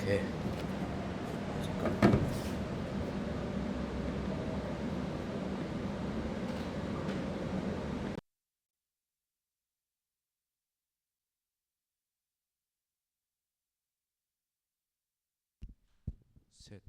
이렇게 잠깐. 셋.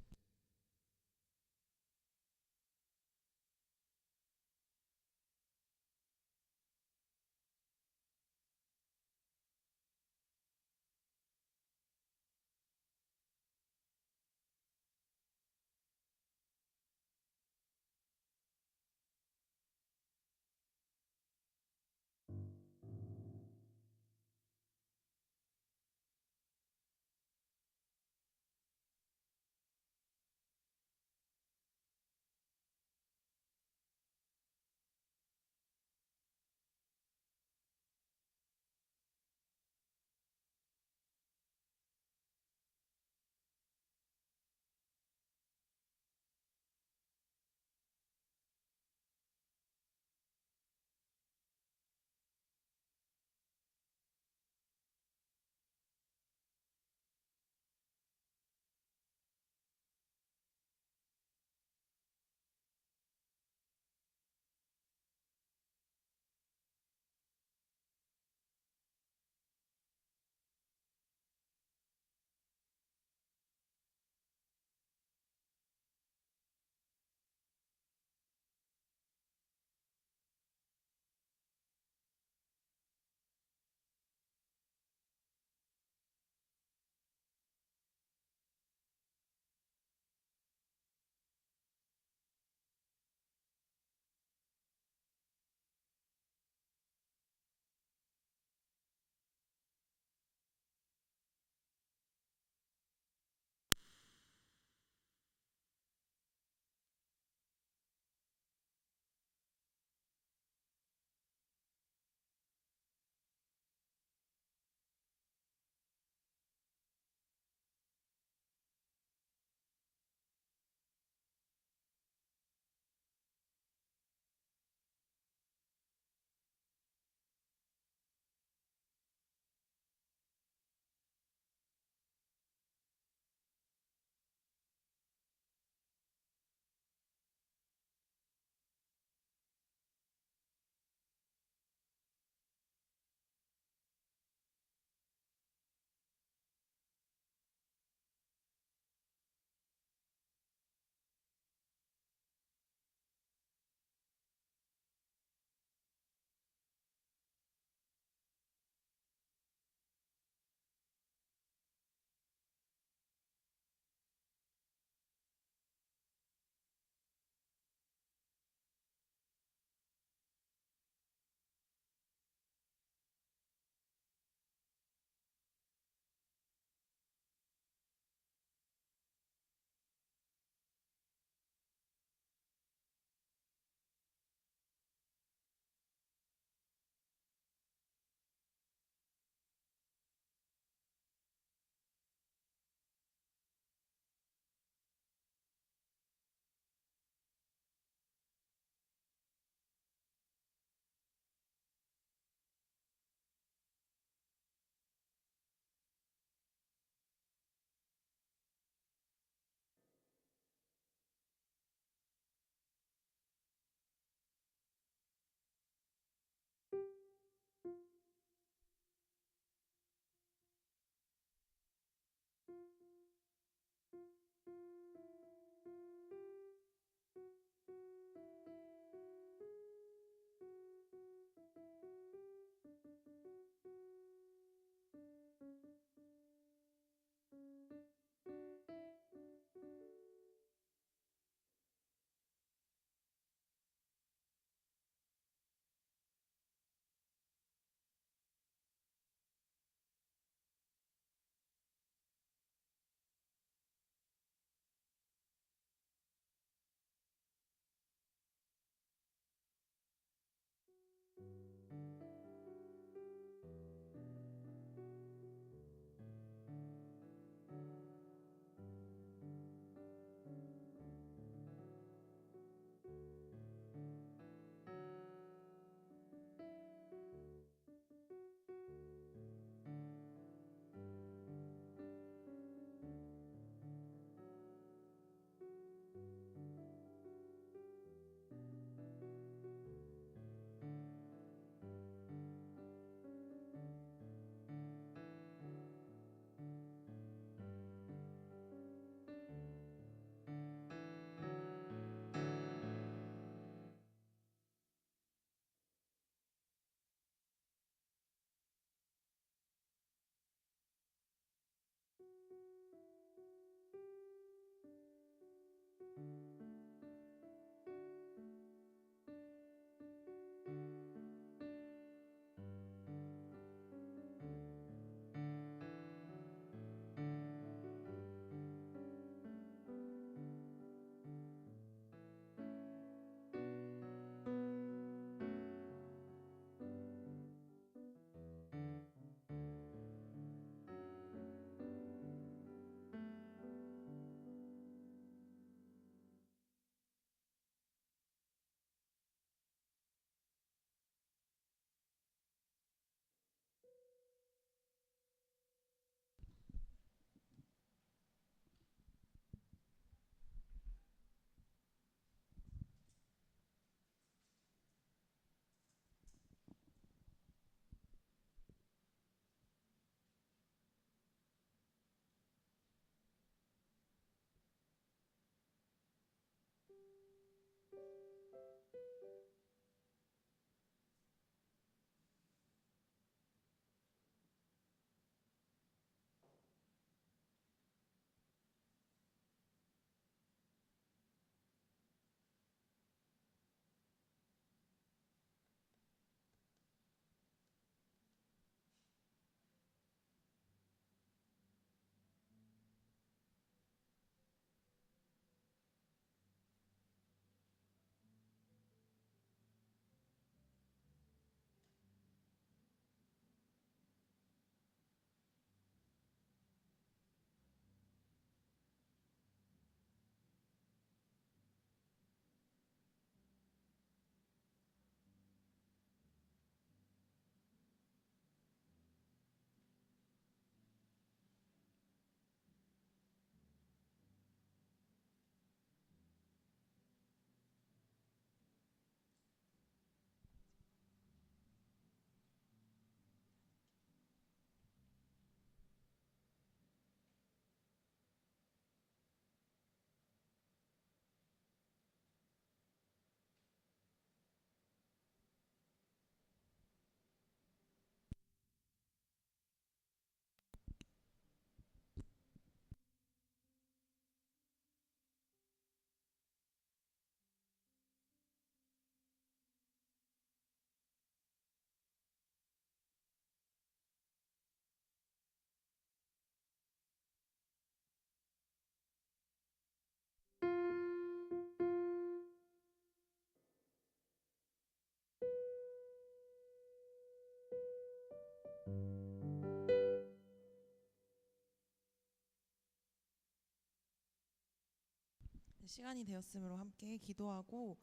시간이 되었으므로 함께 기도하고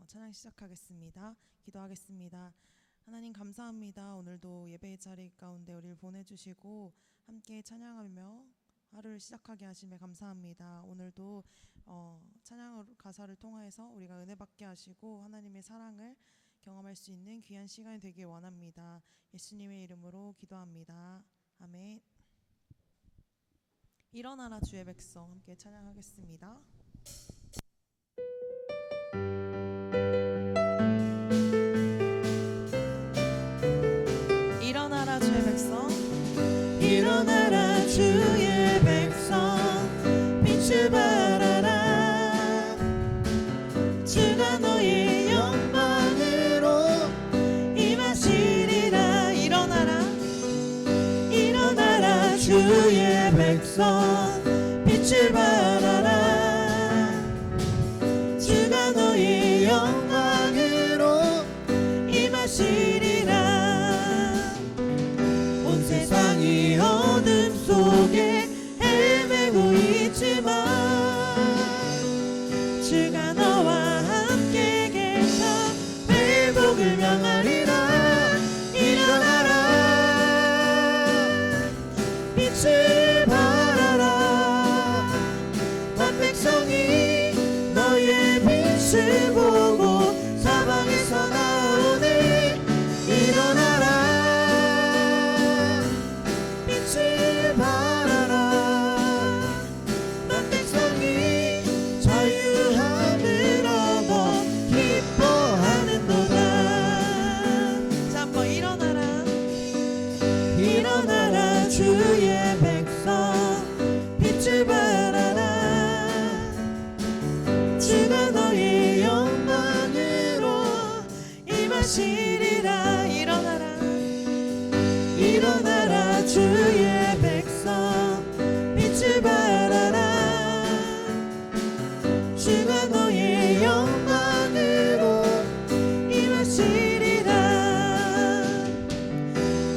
찬양 시작하겠습니다. 기도하겠습니다. 하나님 감사합니다. 오늘도 예배의 자리 가운데 우리를 보내주시고 함께 찬양하며 하루를 시작하게 하심에 감사합니다. 오늘도 찬양 가사를 통해서 우리가 은혜 받게 하시고 하나님의 사랑을 경험할 수 있는 귀한 시간이 되길 원합니다. 예수님의 이름으로 기도합니다. 아멘. 일어나라 주의 백성 함께 찬양하겠습니다. 일어나라 주의 백성, 일어나라 주의 백성, 빛을 발하라. 주가 너의 영광으로 임하시리라. 일어나라, 일어나라 주의 백성, 빛을 발하라. 주가 너의 영광으로 임하시리라. 온 세상이 어둠 속에 헤매고 있지만 주가 너와 함께 계셔 회복을 명하리라. 일어나라 빛을 발하라. 온 백성이 너의 빛을 보고 사방에서 나오네. 일어나라 빛을 발하라. 온 백성이 자유함을 얻어 기뻐하는도다. 자 한번 일어나라, 일어나라 주의 백성, 빛을 발하라. 일하시리라. 일어나라 주의 백성 빛을 발하라. 주가 너의 영광으로 임하시리라.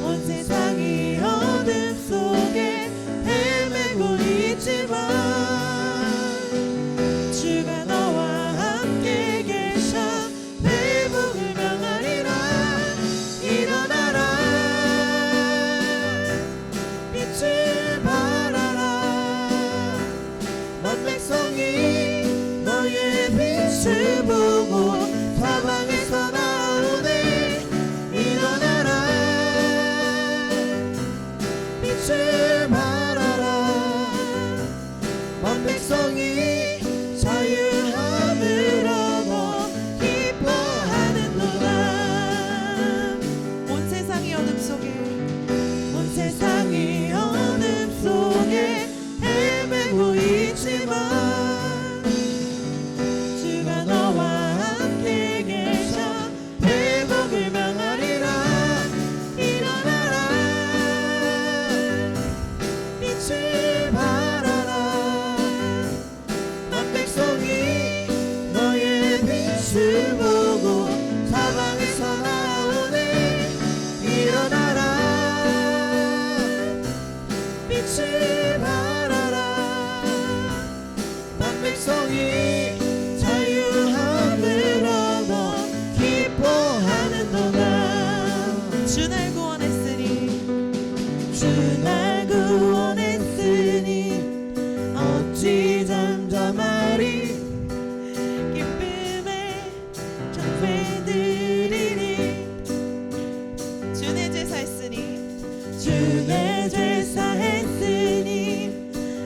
온 세상이 어둠 속에 헤매고 있지만 주가 너와 함께 계셔 회복을 명하리라. 일어나라 빛을 발하라. 온 백성이 너의 빛을 보고 사방에서 나오네. 일어나라 빛을 발하라. 온 백성이 자유함을 얻어 기뻐하는도다. 온 세상이 어둠 속에 헤매고 있지만 주가 너와 함께 계셔 회복을 명하리라. 일어나라 빛을 발하라. 온 백성이 너의 빛을 보고 사방에서 나오네. 일어나라 빛을 발하라. 온 백성이 자유함을 얻어 기뻐하는도다. 주 날 구원했으니 어찌 잠잠하리. 기쁨에 경배드리리. 주 내 제사 했으니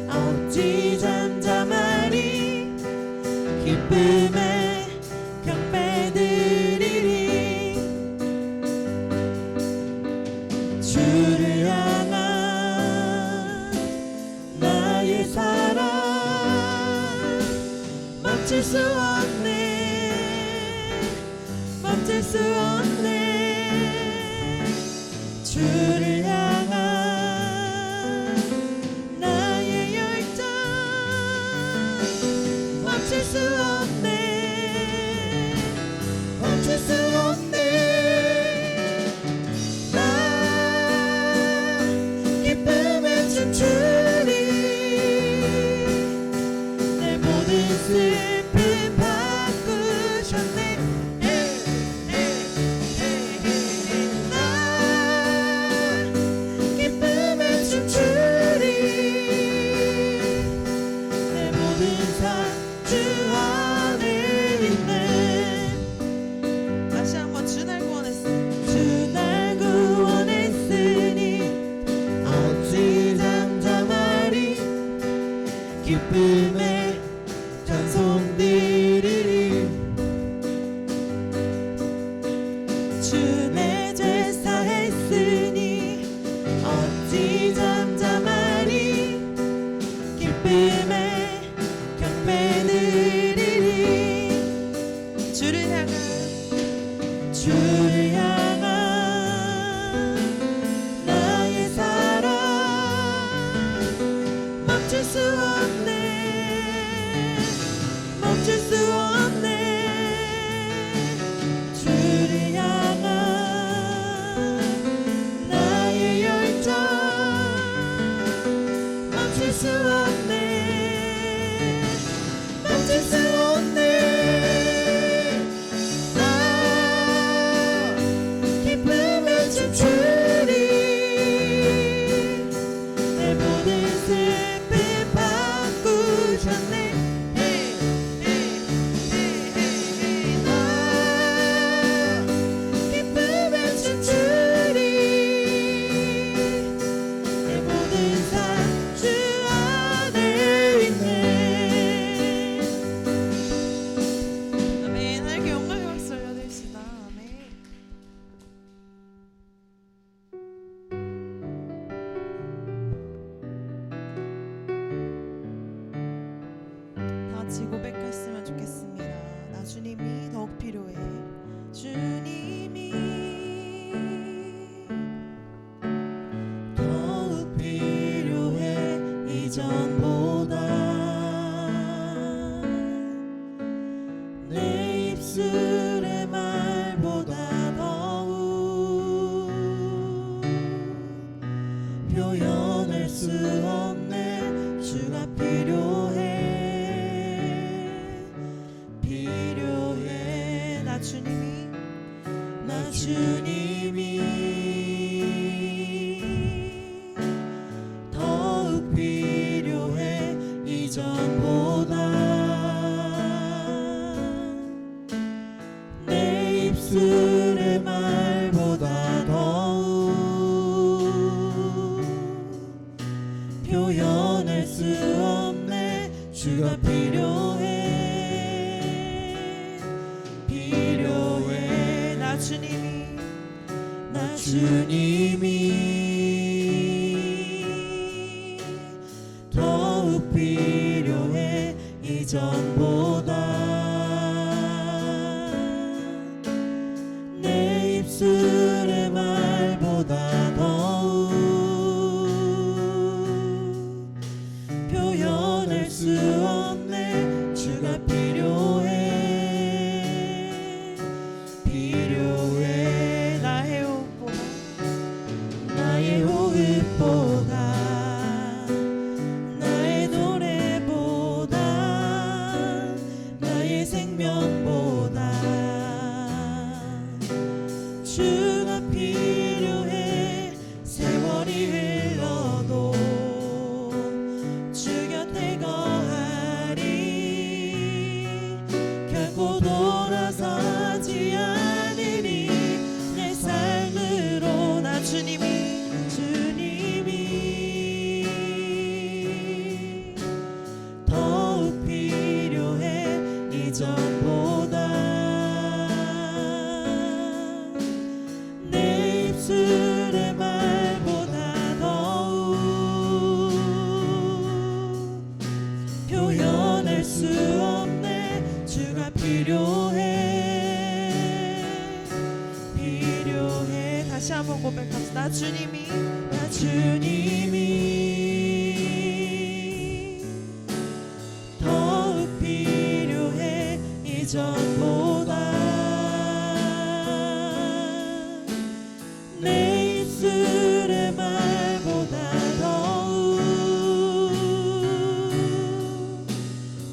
어찌 잠잠하리. 기쁨에 경배드리리. 주를 향한 나의 사랑 멈출 수 없네. 주를 향한 나의 열정 멈출 수 없네. 나 기쁨에 춤추리. 내 모든 슬픔 바꾸셨네. 나 기쁨에 춤추리. 내 모든 삶 주 안에 있네. 다시 한번 주 날 구원했으니 어찌 잠잠하리. 기쁨에 찬송드리리. 주 내 제사 했으니 어찌 잠잠하리. 기쁨에 경배드리리. 주를 향한 나의 사랑 멈출 수 없네. 주를 향한 나의 열정 멈출 수 없네. 나 기쁨에 춤추리. 내 모든 슬픔 바꾸셨네. 나 기쁨에 춤추리. 내 모든 삶 주 안에 있네. 아멘. 하나님께 영광의 박수 올려드립시다. 아멘. 다 같이 고백했으면 좋겠습니다. 나 주님이 더욱 필요해. 주님이 내 입술의 말보다 더욱 표현할 수 없네. 주가 필요해 나 주님이 더욱 필요해 이전보다. 내 입술의 말보다 더욱 표현할 수 없네. 주가 필요해 나 주님이 더욱 필요해 이전보다. 내 입술의 말보다 더욱 표현할 수 없네. 주가 필요해 나의 호흡보다 나의 노래보다 나의 생명보다 주가 필요해. 세월이 흘러도 주 곁에 거하리. 결코 돌아서지 않으리. 내 삶으로 나 주님이 더욱 필요해 이전보다. 내 입술의 말보다 더욱 표현할 수 없네. 주가 필요해 다시 한번 고백합시다. 나 주님이 더욱 필요해 이전보다. 내 입술의 말보다 더욱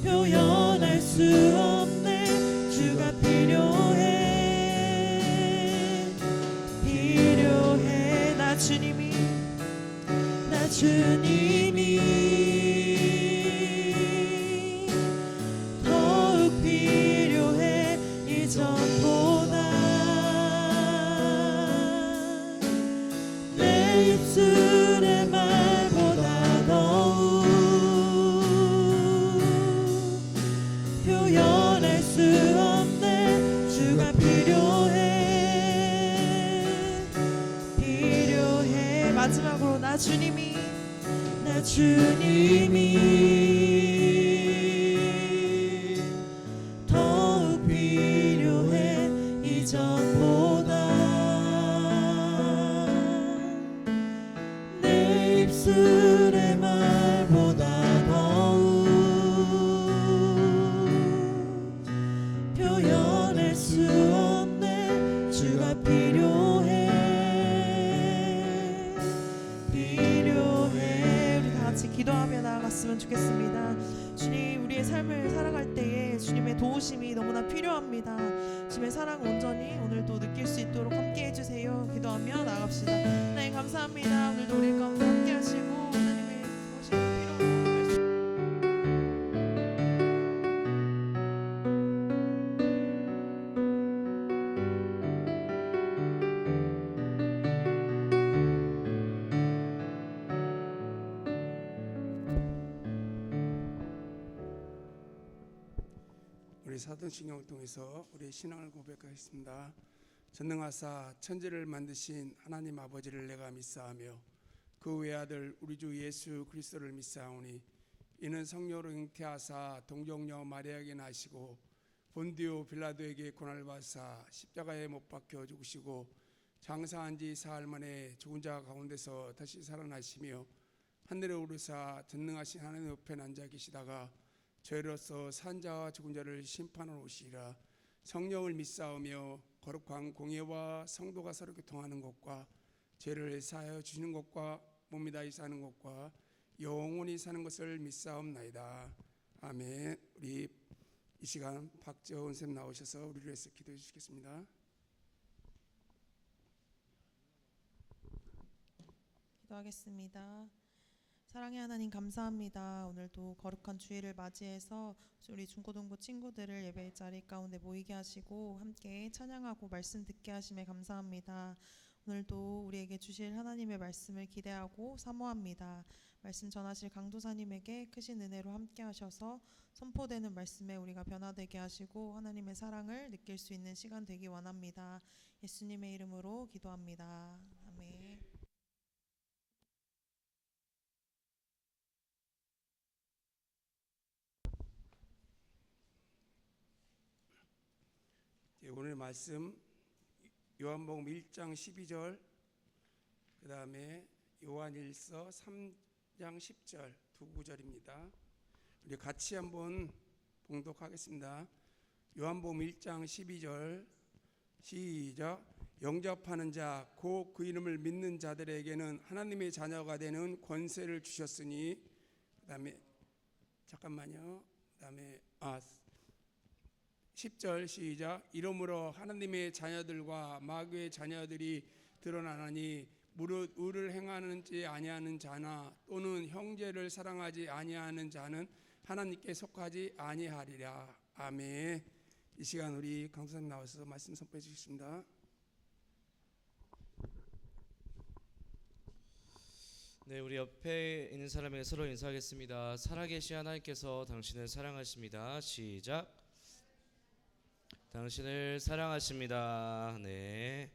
표현할 수 없네. 주가 필요해 나 주님이 더욱 필요해 이전보다. 내 입술의 말보다 더욱 표현할 수 없네. 주가 필요해 마지막으로 나 주님이 더욱 필요해 이전보다. 내 입술의 말보다 더욱 표현할 수 없네. 주가 필요해 우리 다 같이 기도하며 나아갔으면 좋겠습니다. 주님, 우리의 삶을 살아갈 때에 주님의 도우심이 너무나 필요합니다. 주님의 사랑 온전히 오늘도 느낄 수 있도록 함께 해주세요. 기도하며 나아갑시다. 하나님 감사합니다. 오늘도 우리 가운데 함께 하시고 하나님의 도우심이 필요합니다. 우리 사도신경을 통해서 우리 신앙을 고백하겠습니다. 전능하사 천지를 만드신 하나님 아버지를 내가 믿사하며 그 외아들 우리 주 예수 그리스도를 믿사오니 이는 성령으로 잉태하사 동정녀 마리아에게 나시고 본디오 빌라도에게 고난을 받으사 십자가에 못 박혀 죽으시고 장사한 지 사흘 만에 죽은 자 가운데서 다시 살아나시며 하늘에 오르사 전능하신 하나님 옆에 앉아 계시다가 저희로서 산자와 죽은 자를 심판하러 오시리라. 성령을 믿사오며 거룩한 공예와 성도가 서로 교통하는 것과 죄를 사하여 주시는 것과 몸이 다히 사는 것과 영원히 사는 것을 믿사옵나이다. 아멘. 우리 이 시간 박재원 쌤 나오셔서 우리를 위해서 기도해 주시겠습니다. 기도하겠습니다. 사랑의 하나님 감사합니다. 오늘도 거룩한 주일을 맞이해서 우리 중고등부 친구들을 예배의 자리 가운데 모이게 하시고 함께 찬양하고 말씀 듣게 하심에 감사합니다. 오늘도 우리에게 주실 하나님의 말씀을 기대하고 사모합니다. 말씀 전하실 강도사님에게 크신 은혜로 함께 하셔서 선포되는 말씀에 우리가 변화되게 하시고 하나님의 사랑을 느낄 수 있는 시간 되기 원합니다. 예수님의 이름으로 기도합니다. 아멘. 오늘 말씀 요한복음 1장 12절 그 다음에 요한일서 3장 10절 두 구절입니다. 우리 같이 한번 봉독하겠습니다. 요한복음 1장 12절 시작. 영접하는 자 곧 그 이름을 믿는 자들에게는 하나님의 자녀가 되는 권세를 주셨으니 그 다음에 잠깐만요. 그 다음에 10절 시작. 이러므로 하나님의 자녀들과 마귀의 자녀들이 드러나나니 무릇 의를 행하는지 아니하는 자나 또는 형제를 사랑하지 아니하는 자는 하나님께 속하지 아니하리라. 아멘. 이 시간 우리 강사님 나와서 말씀 선포해 주시겠습니다. 네, 우리 옆에 있는 사람에게 서로 인사하겠습니다. 살아계신 하나님께서 당신을 사랑하십니다. 시작. 당신을 사랑하십니다. 네.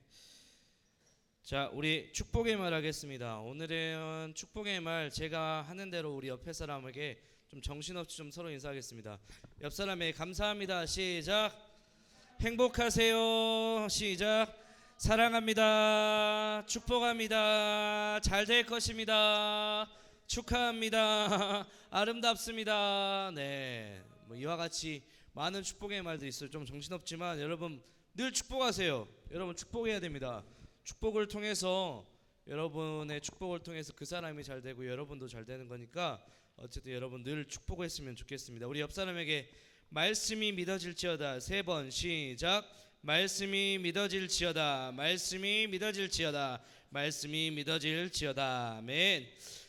자, 우리 축복의 말 하겠습니다. 오늘은 축복의 말 제가 하는 대로 우리 옆에 사람에게 좀 정신없이 좀 서로 인사하겠습니다. 옆 사람에게 감사합니다. 시작. 행복하세요. 시작. 사랑합니다. 축복합니다. 잘 될 것입니다. 축하합니다. 아름답습니다. 네. 이와 같이 많은 축복의 말들이 있어요. 좀 정신없지만 여러분 늘 축복하세요. 여러분 축복해야 됩니다. 축복을 통해서 여러분의 축복을 통해서 그 사람이 잘 되고 여러분도 잘 되는 거니까 어쨌든 여러분 늘 축복했으면 좋겠습니다. 우리 옆 사람에게 말씀이 믿어질지어다. 3번 시작. 말씀이 믿어질지어다. 말씀이 믿어질지어다. 말씀이 믿어질지어다. 아멘.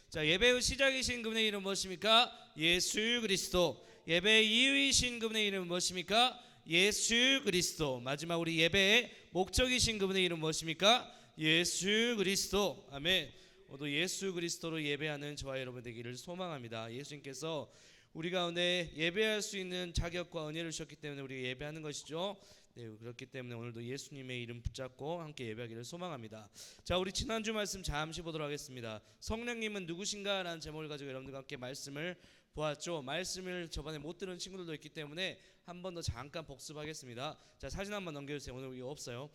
자, 예배의 시작이신 그분의 이름 무엇입니까? 예수 그리스도. 예배의 이유이신 그분의 이름은 무엇입니까? 예수 그리스도. 마지막 우리 예배의 목적이신 그분의 이름은 무엇입니까? 예수 그리스도. 아멘. 오늘 예수 그리스도로 예배하는 저와 여러분 되기를 소망합니다. 예수님께서 우리 가운데 예배할 수 있는 자격과 은혜를 주셨기 때문에 우리가 예배하는 것이죠. 네, 그렇기 때문에 오늘도 예수님의 이름 붙잡고 함께 예배하기를 소망합니다. 자, 우리 지난주 말씀 잠시 보도록 하겠습니다. 성령님은 누구신가? 라는 제목을 가지고 여러분들과 함께 말씀을 보았죠. 말씀을 저번에 못 들은 친구들도 있기 때문에 한 번 더 잠깐 복습하겠습니다. 자, 사진 한번 넘겨주세요. 오늘 이거 없어요.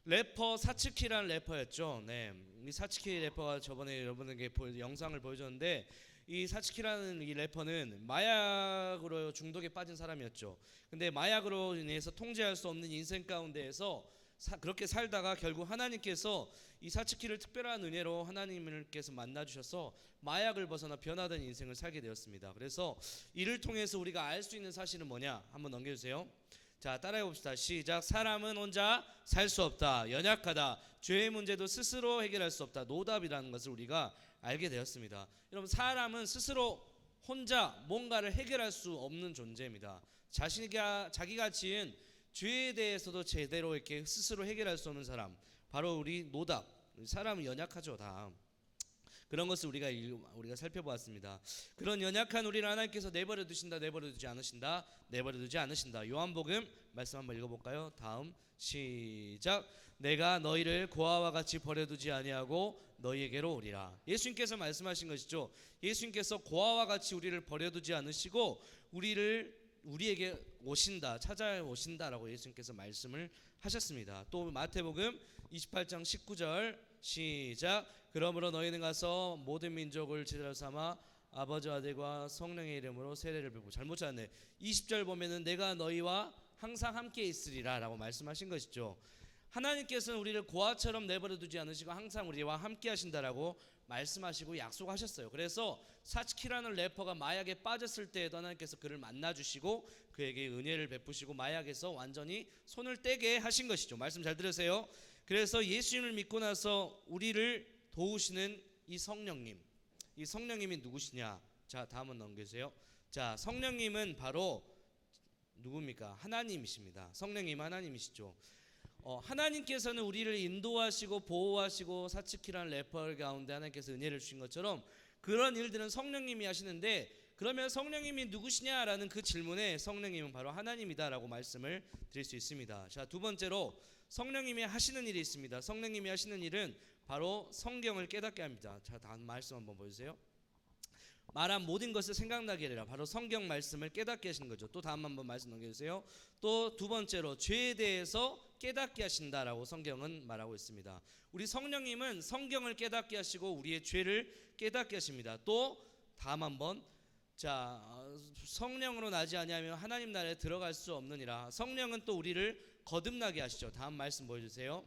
래퍼 사츠키라는 래퍼였죠. 네, 이 사츠키 래퍼가 저번에 여러분에게 영상을 보여줬는데 이 사츠키라는 이 래퍼는 마약으로 중독에 빠진 사람이었죠. 근데 마약으로 인해서 통제할 수 없는 인생 가운데에서 그렇게 살다가 결국 하나님께서 이 사츠키를 특별한 은혜로 하나님께서 만나주셔서 마약을 벗어나 변화된 인생을 살게 되었습니다. 그래서 이를 통해서 우리가 알 수 있는 사실은 뭐냐? 한번 넘겨주세요. 자, 따라해 봅시다. 시작. 사람은 혼자 살 수 없다. 연약하다. 죄의 문제도 스스로 해결할 수 없다. 노답이라는 것을 우리가 알게 되었습니다. 여러분, 사람은 스스로 혼자 뭔가를 해결할 수 없는 존재입니다. 자기가 지은 죄에 대해서도 제대로 이렇게 스스로 해결할 수 없는 사람, 바로 우리 노답. 사람은 연약하죠, 다. 그런 것을 우리가 살펴보았습니다. 그런 연약한 우리를 하나님께서 내버려 두신다, 내버려 두지 않으신다, 내버려 두지 않으신다. 요한복음 말씀 한번 읽어볼까요? 다음 시작. 내가 너희를 고아와 같이 버려두지 아니하고 너희에게로 오리라. 예수님께서 말씀하신 것이죠. 예수님께서 고아와 같이 우리를 버려두지 않으시고 우리에게 오신다, 찾아오신다라고 예수님께서 말씀을 하셨습니다. 또 마태복음 28장 19절 시작. 그러므로 너희는 가서 모든 민족을 제자로 삼아 아버지 아들과 성령의 이름으로 세례를 베푸고. 잘못 찾았네. 20절 보면은 내가 너희와 항상 함께 있으리라 라고 말씀하신 것이죠. 하나님께서는 우리를 고아처럼 내버려 두지 않으시고 항상 우리와 함께 하신다라고 말씀하시고 약속하셨어요. 그래서 사치키라는 래퍼가 마약에 빠졌을 때에도 하나님께서 그를 만나주시고 그에게 은혜를 베푸시고 마약에서 완전히 손을 떼게 하신 것이죠. 말씀 잘 들으세요. 그래서 예수님을 믿고 나서 우리를 도우시는 이 성령님, 이 성령님이 누구시냐? 자, 다음은 넘겨주세요. 자, 성령님은 바로 누굽니까? 하나님이십니다. 성령님 하나님이시죠. 하나님께서는 우리를 인도하시고 보호하시고 사츠키라는 래퍼 가운데 하나님께서 은혜를 주신 것처럼 그런 일들은 성령님이 하시는데, 그러면 성령님이 누구시냐라는 그 질문에 성령님은 바로 하나님이다라고 말씀을 드릴 수 있습니다. 자, 두 번째로 성령님이 하시는 일이 있습니다. 성령님이 하시는 일은 바로 성경을 깨닫게 합니다. 자, 다음 말씀 한번 보여주세요. 말한 모든 것을 생각나게 하리라. 바로 성경 말씀을 깨닫게 하시는 거죠. 또 다음 한번 말씀 넘겨주세요. 또 두 번째로 죄에 대해서 깨닫게 하신다라고 성경은 말하고 있습니다. 우리 성령님은 성경을 깨닫게 하시고 우리의 죄를 깨닫게 하십니다. 또 다음 한번, 자, 성령으로 나지 아니하면 하나님 나라에 들어갈 수 없느니라. 성령은 또 우리를 거듭나게 하시죠. 다음 말씀 보여주세요.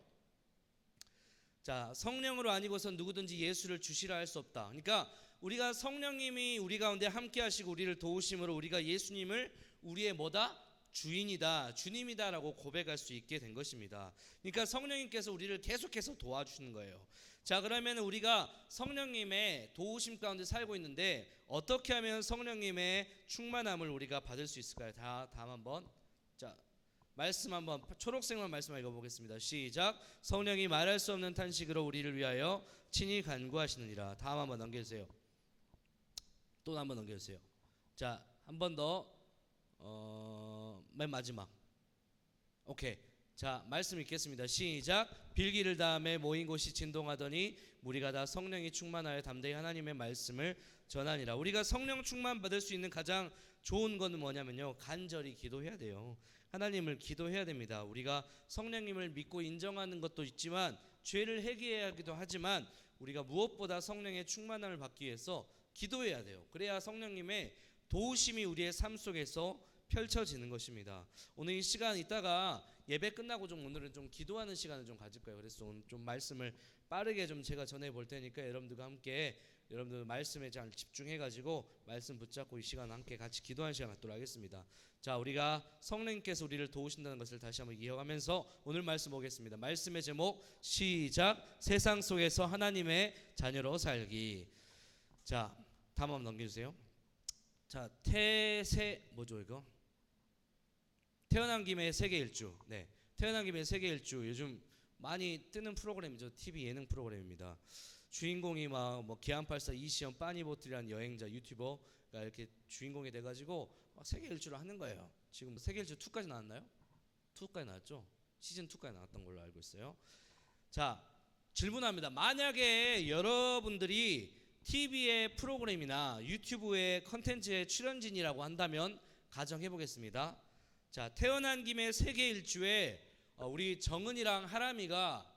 자, 성령으로 아니고선 누구든지 예수를 주시라 할 수 없다. 그러니까 우리가 성령님이 우리 가운데 함께 하시고 우리를 도우심으로 우리가 예수님을 우리의 뭐다? 주인이다, 주님이다라고 고백할 수 있게 된 것입니다. 그러니까 성령님께서 우리를 계속해서 도와주시는 거예요. 자, 그러면 우리가 성령님의 도우심 가운데 살고 있는데 어떻게 하면 성령님의 충만함을 우리가 받을 수 있을까요? 다음 한번, 자, 말씀 한번 초록색만 말씀 읽어보겠습니다. 시작. 성령이 말할 수 없는 탄식으로 우리를 위하여 친히 간구하시느니라. 다음 한번 넘겨주세요. 또 한번 넘겨주세요. 자, 한 번 더, 맨 마지막. 오케이. 자, 말씀 읽겠습니다. 시작. 빌기를 다음에 모인 곳이 진동하더니 무리가 다 성령이 충만하여 담대히 하나님의 말씀을 전하니라. 우리가 성령 충만 받을 수 있는 가장 좋은 건 뭐냐면요, 간절히 기도해야 돼요. 하나님을 기도해야 됩니다. 우리가 성령님을 믿고 인정하는 것도 있지만 죄를 회개해야 하기도 하지만 우리가 무엇보다 성령의 충만함을 받기 위해서 기도해야 돼요. 그래야 성령님의 도우심이 우리의 삶 속에서 펼쳐지는 것입니다. 오늘 이 시간 이따가 예배 끝나고 좀 오늘은 좀 기도하는 시간을 좀 가질 거예요. 그래서 오늘 좀 말씀을 빠르게 좀 제가 전해 볼 테니까 여러분들과 함께 여러분들 말씀에 잘 집중해 가지고 말씀 붙잡고 이 시간 함께 같이 기도하는 시간 갖도록 하겠습니다. 자, 우리가 성령님께서 우리를 도우신다는 것을 다시 한번 이어가면서 오늘 말씀 보겠습니다. 말씀의 제목 시작. 세상 속에서 하나님의 자녀로 살기. 자, 다음 한번 넘겨주세요. 자, 뭐죠 이거? 태어난 김에 세계 일주. 네, 태어난 김에 세계 일주 요즘 많이 뜨는 프로그램이죠. TV 예능 프로그램입니다. 주인공이 막 뭐 기안84 이시연 빠니보틀이라는 여행자 유튜버가 이렇게 주인공이 돼가지고 막 세계 일주를 하는 거예요. 지금 세계 일주 2까지 나왔나요? 2까지 나왔죠. 시즌 2까지 나왔던 걸로 알고 있어요. 자, 질문합니다. 만약에 여러분들이 TV의 프로그램이나 유튜브의 컨텐츠의 출연진이라고 한다면 가정해 보겠습니다. 자, 태어난 김에 세계 일주에 우리 정은이랑 하람이가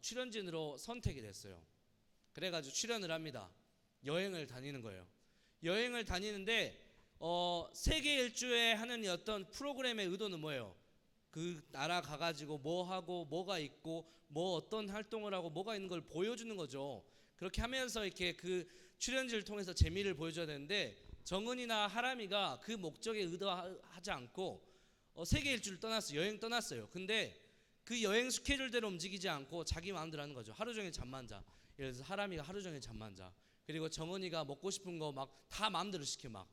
출연진으로 선택이 됐어요. 그래가지고 출연을 합니다. 여행을 다니는 거예요. 여행을 다니는데 세계 일주에 하는 어떤 프로그램의 의도는 뭐예요? 그 나라 가가지고 뭐 하고 뭐가 있고 뭐 어떤 활동을 하고 뭐가 있는 걸 보여주는 거죠. 그렇게 하면서 이렇게 그 출연진을 통해서 재미를 보여줘야 되는데 정은이나 하람이가 그 목적에 의도하지 않고 세계 일주를 떠났어요. 여행 떠났어요. 근데 그 여행 스케줄대로 움직이지 않고 자기 마음대로 하는 거죠. 하루 종일 잠만 자. 예를 들어서 하람이가 하루 종일 잠만 자. 그리고 정은이가 먹고 싶은 거 막 다 마음대로 시켜 막.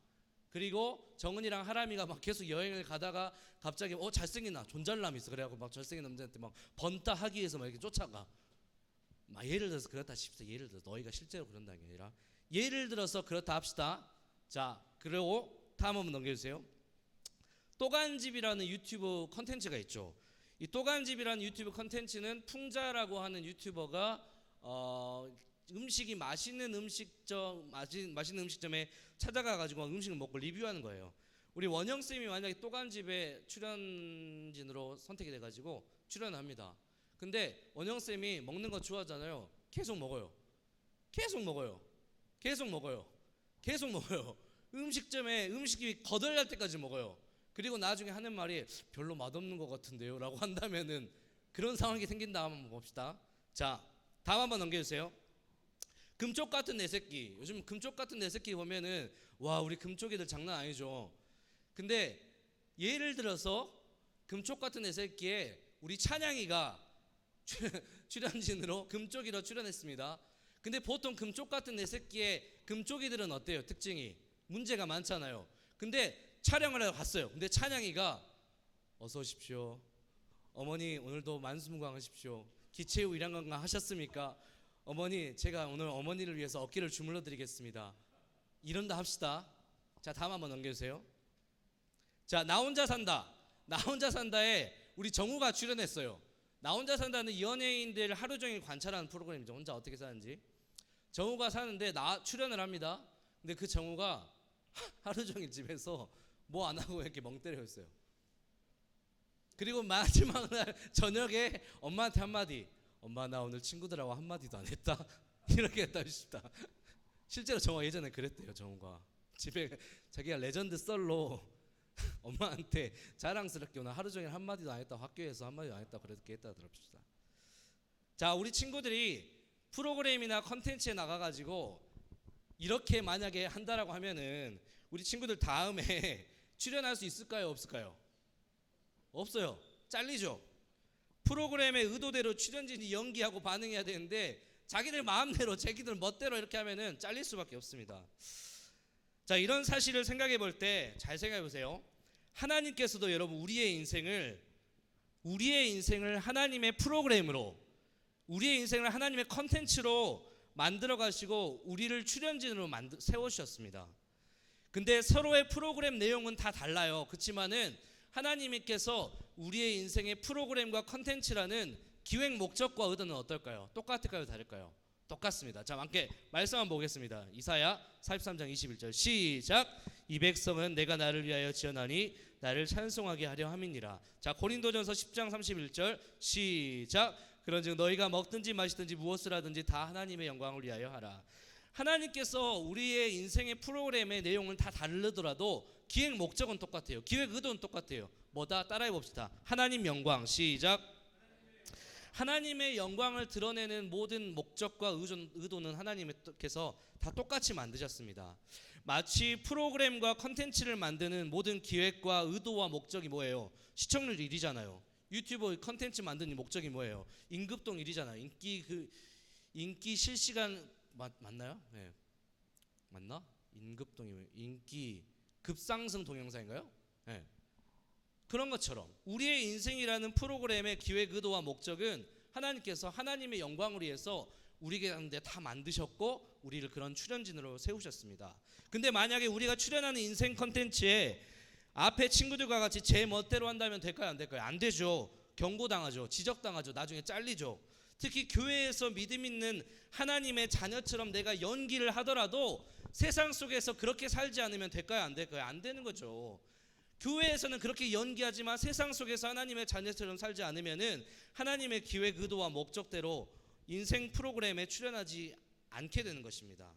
그리고 정은이랑 하람이가 막 계속 여행을 가다가 갑자기 잘생긴 나 존잘남이 있어. 그래갖고 막 잘생긴 남자한테 막 번따 하기 위해서 막 이렇게 쫓아가. 막 예를 들어서 그렇다 싶다. 예를 들어서 너희가 실제로 그런다는 게 아니라 예를 들어서 그렇다 합시다. 자, 그리고 다음 한번 넘겨주세요. 또간집이라는 유튜브 컨텐츠가 있죠. 이 또간집이라는 유튜브 컨텐츠는 풍자라고 하는 유튜버가 음식이 맛있는 음식점에 찾아가 가지고 음식을 먹고 리뷰하는 거예요. 우리 원영 쌤이 만약에 또간집에 출연진으로 선택이 돼 가지고 출연합니다. 근데 원영쌤이 먹는 거 좋아하잖아요. 계속 먹어요. 계속 먹어요. 계속 먹어요. 계속 먹어요. 음식점에 음식이 거덜날 때까지 먹어요. 그리고 나중에 하는 말이 별로 맛없는 것 같은데요 라고 한다면은 그런 상황이 생긴다 한번 봅시다. 자, 다음 한번 넘겨주세요. 금쪽 같은 내 새끼. 요즘 금쪽 같은 내 새끼 보면은 와, 우리 금쪽이들 장난 아니죠. 근데 예를 들어서 금쪽 같은 내 새끼에 우리 찬양이가 출연진으로 금쪽이로 출연했습니다. 근데 보통 금쪽 같은 내 새끼에 금쪽이들은 어때요? 특징이 문제가 많잖아요. 근데 촬영을 하러 갔어요. 근데 찬양이가 어서 오십시오. 어머니 오늘도 만수무강하십시오. 기체후 일양건강 하셨습니까? 어머니 제가 오늘 어머니를 위해서 어깨를 주물러 드리겠습니다. 이런다 합시다. 자, 다음 한번 넘겨주세요. 자, 나 혼자 산다. 나 혼자 산다에 우리 정우가 출연했어요. 나 혼자 산다는 연예인들 하루 종일 관찰하는 프로그램이죠. 혼자 어떻게 사는지. 정우가 사는데 출연을 합니다. 근데 그 정우가 하루 종일 집에서 뭐 안 하고 이렇게 멍 때려 있어요. 그리고 마지막 날 저녁에 엄마한테 한마디. 엄마 나 오늘 친구들하고 한마디도 안 했다. 이렇게 했다 싶다. 실제로 정우가 예전에 그랬대요. 정우가 집에 자기가 레전드 썰로 엄마한테 자랑스럽게 오늘 하루 종일 한마디도 안 했다. 학교에서 한마디도 안 했다. 그렇게 했다 들읍시다. 자, 우리 친구들이 프로그램이나 컨텐츠에 나가가지고 이렇게 만약에 한다라고 하면은 우리 친구들 다음에 출연할 수 있을까요? 없을까요? 없어요. 잘리죠. 프로그램의 의도대로 출연진이 연기하고 반응해야 되는데 자기들 마음대로 자기들 멋대로 이렇게 하면은 잘릴 수밖에 없습니다. 자, 이런 사실을 생각해 볼 때 잘 생각해 보세요. 하나님께서도 여러분 우리의 인생을 하나님의 프로그램으로, 우리의 인생을 하나님의 컨텐츠로 만들어 가시고 우리를 출연진으로 세우셨습니다. 근데 서로의 프로그램 내용은 다 달라요. 그렇지만은 하나님께서 우리의 인생의 프로그램과 컨텐츠라는 기획 목적과 의도는 어떨까요? 똑같을까요? 다를까요? 똑같습니다. 자, 함께 말씀 한번 보겠습니다. 이사야 43장 21절 시작. 이 백성은 내가 나를 위하여 지어나니 나를 찬송하게 하려 함이니라. 자, 고린도전서 10장 31절 시작. 그런즉 너희가 먹든지 마시든지 무엇을 하든지 다 하나님의 영광을 위하여 하라. 하나님께서 우리의 인생의 프로그램의 내용은 다 다르더라도 기획 목적은 똑같아요. 기획 의도는 똑같아요. 뭐다? 따라해 봅시다. 하나님 영광 시작. 하나님의 영광을 드러내는 모든 목적과 의도는 하나님께서 다 똑같이 만드셨습니다. 마치 프로그램과 컨텐츠를 만드는 모든 기획과 의도와 목적이 뭐예요? 시청률 1위잖아요. 유튜브 컨텐츠 만드는 목적이 뭐예요? 임급동 1위잖아요. 인기 실시간 맞나요? 네. 맞나? 임급동이 인기 급상승 동영상인가요? 네. 그런 것처럼 우리의 인생이라는 프로그램의 기획 의도와 목적은 하나님께서 하나님의 영광을 위해서 우리 가운데 다 만드셨고 우리를 그런 출연진으로 세우셨습니다. 근데 만약에 우리가 출연하는 인생 컨텐츠에 앞에 친구들과 같이 제 멋대로 한다면 될까요? 안 될까요? 안 되죠. 경고당하죠. 지적당하죠. 나중에 잘리죠. 특히 교회에서 믿음 있는 하나님의 자녀처럼 내가 연기를 하더라도 세상 속에서 그렇게 살지 않으면 될까요? 안 될까요? 안 되는 거죠. 교회에서는 그렇게 연기하지만 세상 속에서 하나님의 자녀처럼 살지 않으면은 하나님의 기획 의도와 목적대로 인생 프로그램에 출연하지 않게 되는 것입니다.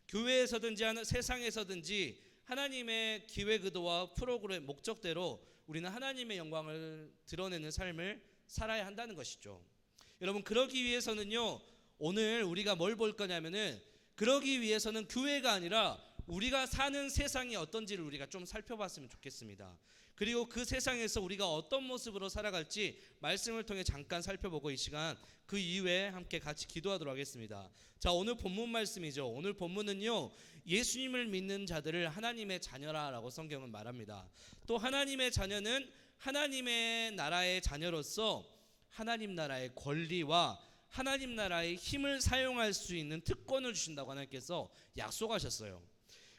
교회에서든지 세상에서든지 하나님의 기획 의도와 프로그램 목적대로 우리는 하나님의 영광을 드러내는 삶을 살아야 한다는 것이죠. 여러분, 그러기 위해서는요, 오늘 우리가 뭘 볼 거냐면은, 그러기 위해서는 교회가 아니라 우리가 사는 세상이 어떤지를 우리가 좀 살펴봤으면 좋겠습니다. 그리고 그 세상에서 우리가 어떤 모습으로 살아갈지 말씀을 통해 잠깐 살펴보고 이 시간 그 이후에 함께 같이 기도하도록 하겠습니다. 자, 오늘 본문 말씀이죠. 오늘 본문은요, 예수님을 믿는 자들을 하나님의 자녀라라고 성경은 말합니다. 또 하나님의 자녀는 하나님의 나라의 자녀로서 하나님 나라의 권리와 하나님 나라의 힘을 사용할 수 있는 특권을 주신다고 하나님께서 약속하셨어요.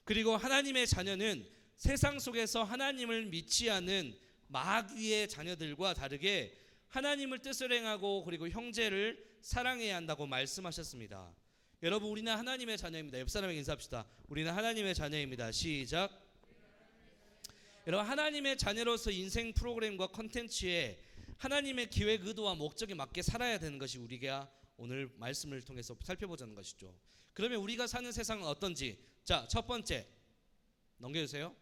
그리고 하나님의 자녀는 세상 속에서 하나님을 믿지 않은 마귀의 자녀들과 다르게 하나님을 뜻을 행하고 그리고 형제를 사랑해야 한다고 말씀하셨습니다. 여러분, 우리는 하나님의 자녀입니다. 옆 사람에게 인사합시다. 우리는 하나님의 자녀입니다. 시작. 여러분, 하나님의 자녀로서 인생 프로그램과 컨텐츠에 하나님의 기획 의도와 목적에 맞게 살아야 되는 것이 우리가 오늘 말씀을 통해서 살펴보자는 것이죠. 그러면 우리가 사는 세상은 어떤지, 자, 첫 번째 넘겨주세요.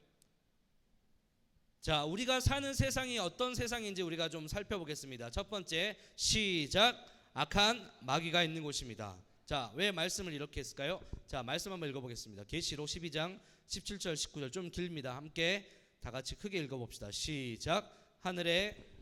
자, 우리가 사는 세상이 어떤 세상인지 우리가 좀 살펴보겠습니다. 첫 번째, 시작. 악한 마귀가 있는 곳입니다. 자, 왜 말씀을 이렇게 했을까요? 자, 말씀 한번 읽어보겠습니다. 계시록 12장 17절 19절 좀 길입니다. 함께 다 같이 크게 읽어봅시다. 시작. 하늘에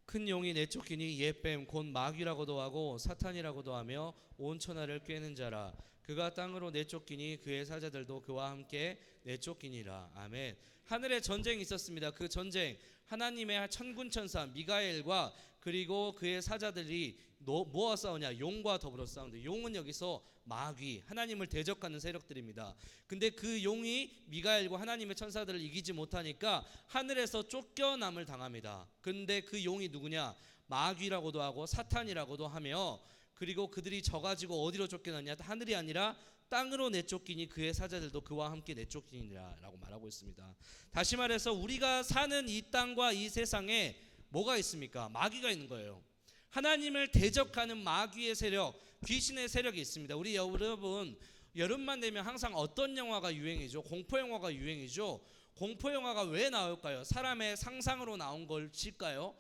큰 용이 내쫓기니 옛뱀 곧 마귀라고도 하고 사탄이라고도 하며 온 천하를 꿰는 자라. 그가 땅으로 내쫓기니 그의 사자들도 그와 함께 내쫓기니라. 아멘. 하늘에 전쟁이 있었습니다. 그 전쟁, 하나님의 천군 천사 미가엘과 그리고 그의 사자들이 뭐와 싸우냐? 용과 더불어 싸우는데, 용은 여기서 마귀, 하나님을 대적하는 세력들입니다. 근데 그 용이 미가엘과 하나님의 천사들을 이기지 못하니까 하늘에서 쫓겨남을 당합니다. 근데 그 용이 누구냐? 마귀라고도 하고 사탄이라고도 하며, 그리고 그들이 져가지고 어디로 쫓겨났냐? 하늘이 아니라 땅으로 내쫓기니 그의 사자들도 그와 함께 내쫓기니라 라고 말하고 있습니다. 다시 말해서 우리가 사는 이 땅과 이 세상에 뭐가 있습니까? 마귀가 있는 거예요. 하나님을 대적하는 마귀의 세력, 귀신의 세력이 있습니다. 우리 여러분, 여름만 되면 항상 어떤 영화가 유행이죠? 공포영화가 유행이죠. 공포영화가 왜 나올까요? 사람의 상상으로 나온 걸일까요?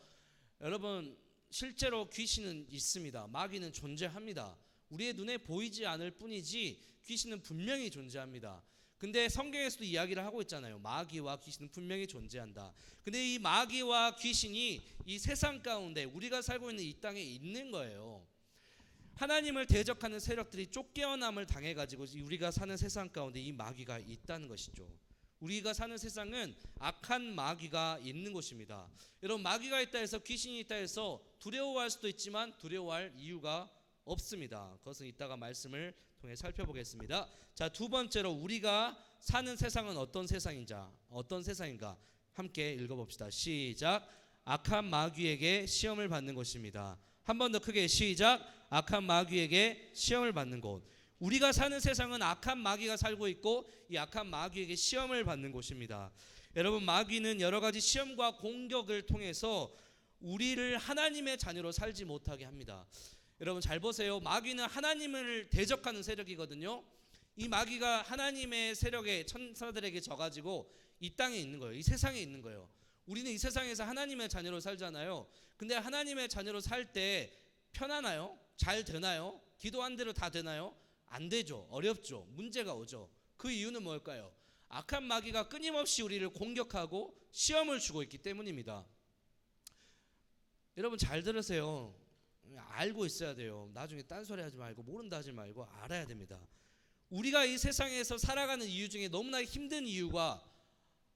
여러분, 실제로 귀신은 있습니다. 마귀는 존재합니다. 우리의 눈에 보이지 않을 뿐이지 귀신은 분명히 존재합니다. 근데 성경에서도 이야기를 하고 있잖아요. 마귀와 귀신은 분명히 존재한다. 근데 이 마귀와 귀신이 이 세상 가운데 우리가 살고 있는 이 땅에 있는 거예요. 하나님을 대적하는 세력들이 쫓겨남을 당해가지고 우리가 사는 세상 가운데 이 마귀가 있다는 것이죠. 우리가 사는 세상은 악한 마귀가 있는 곳입니다. 여러분, 마귀가 있다 해서 귀신이 있다 해서 두려워할 수도 있지만 두려워할 이유가 없습니다. 그것은 이따가 말씀을 통해 살펴보겠습니다. 자, 두 번째로 우리가 사는 세상은 어떤 세상인가 함께 읽어봅시다. 시작. 악한 마귀에게 시험을 받는 곳입니다. 한 번 더 크게 시작. 악한 마귀에게 시험을 받는 곳. 우리가 사는 세상은 악한 마귀가 살고 있고 이 악한 마귀에게 시험을 받는 곳입니다. 여러분, 마귀는 여러 가지 시험과 공격을 통해서 우리를 하나님의 자녀로 살지 못하게 합니다. 여러분 잘 보세요. 마귀는 하나님을 대적하는 세력이거든요. 이 마귀가 하나님의 세력에 천사들에게 져가지고 이 땅에 있는 거예요. 이 세상에 있는 거예요. 우리는 이 세상에서 하나님의 자녀로 살잖아요. 근데 하나님의 자녀로 살 때 편하나요? 잘 되나요? 기도한 대로 다 되나요? 안 되죠. 어렵죠. 문제가 오죠. 그 이유는 뭘까요? 악한 마귀가 끊임없이 우리를 공격하고 시험을 주고 있기 때문입니다. 여러분 잘 들으세요. 알고 있어야 돼요. 나중에 딴소리 하지 말고 모른다 하지 말고 알아야 됩니다. 우리가 이 세상에서 살아가는 이유 중에 너무나 힘든 이유가,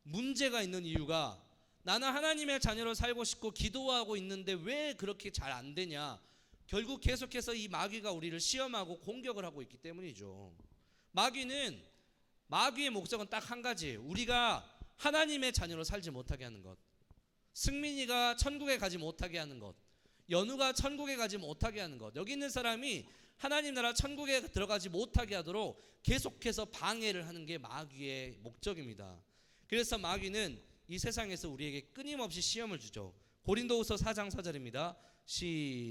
문제가 있는 이유가, 나는 하나님의 자녀로 살고 싶고 기도하고 있는데 왜 그렇게 잘 안 되냐? 결국 계속해서 이 마귀가 우리를 시험하고 공격을 하고 있기 때문이죠. 마귀의 목적은 딱 한 가지, 우리가 하나님의 자녀로 살지 못하게 하는 것, 승민이가 천국에 가지 못하게 하는 것, 연우가 천국에 가지 못하게 하는 것, 여기 있는 사람이 하나님 나라 천국에 들어가지 못하게 하도록 계속해서 방해를 하는 게 마귀의 목적입니다. 그래서 마귀는 이 세상에서 우리에게 끊임없이 시험을 주죠. 고린도후서 4장 4절입니다.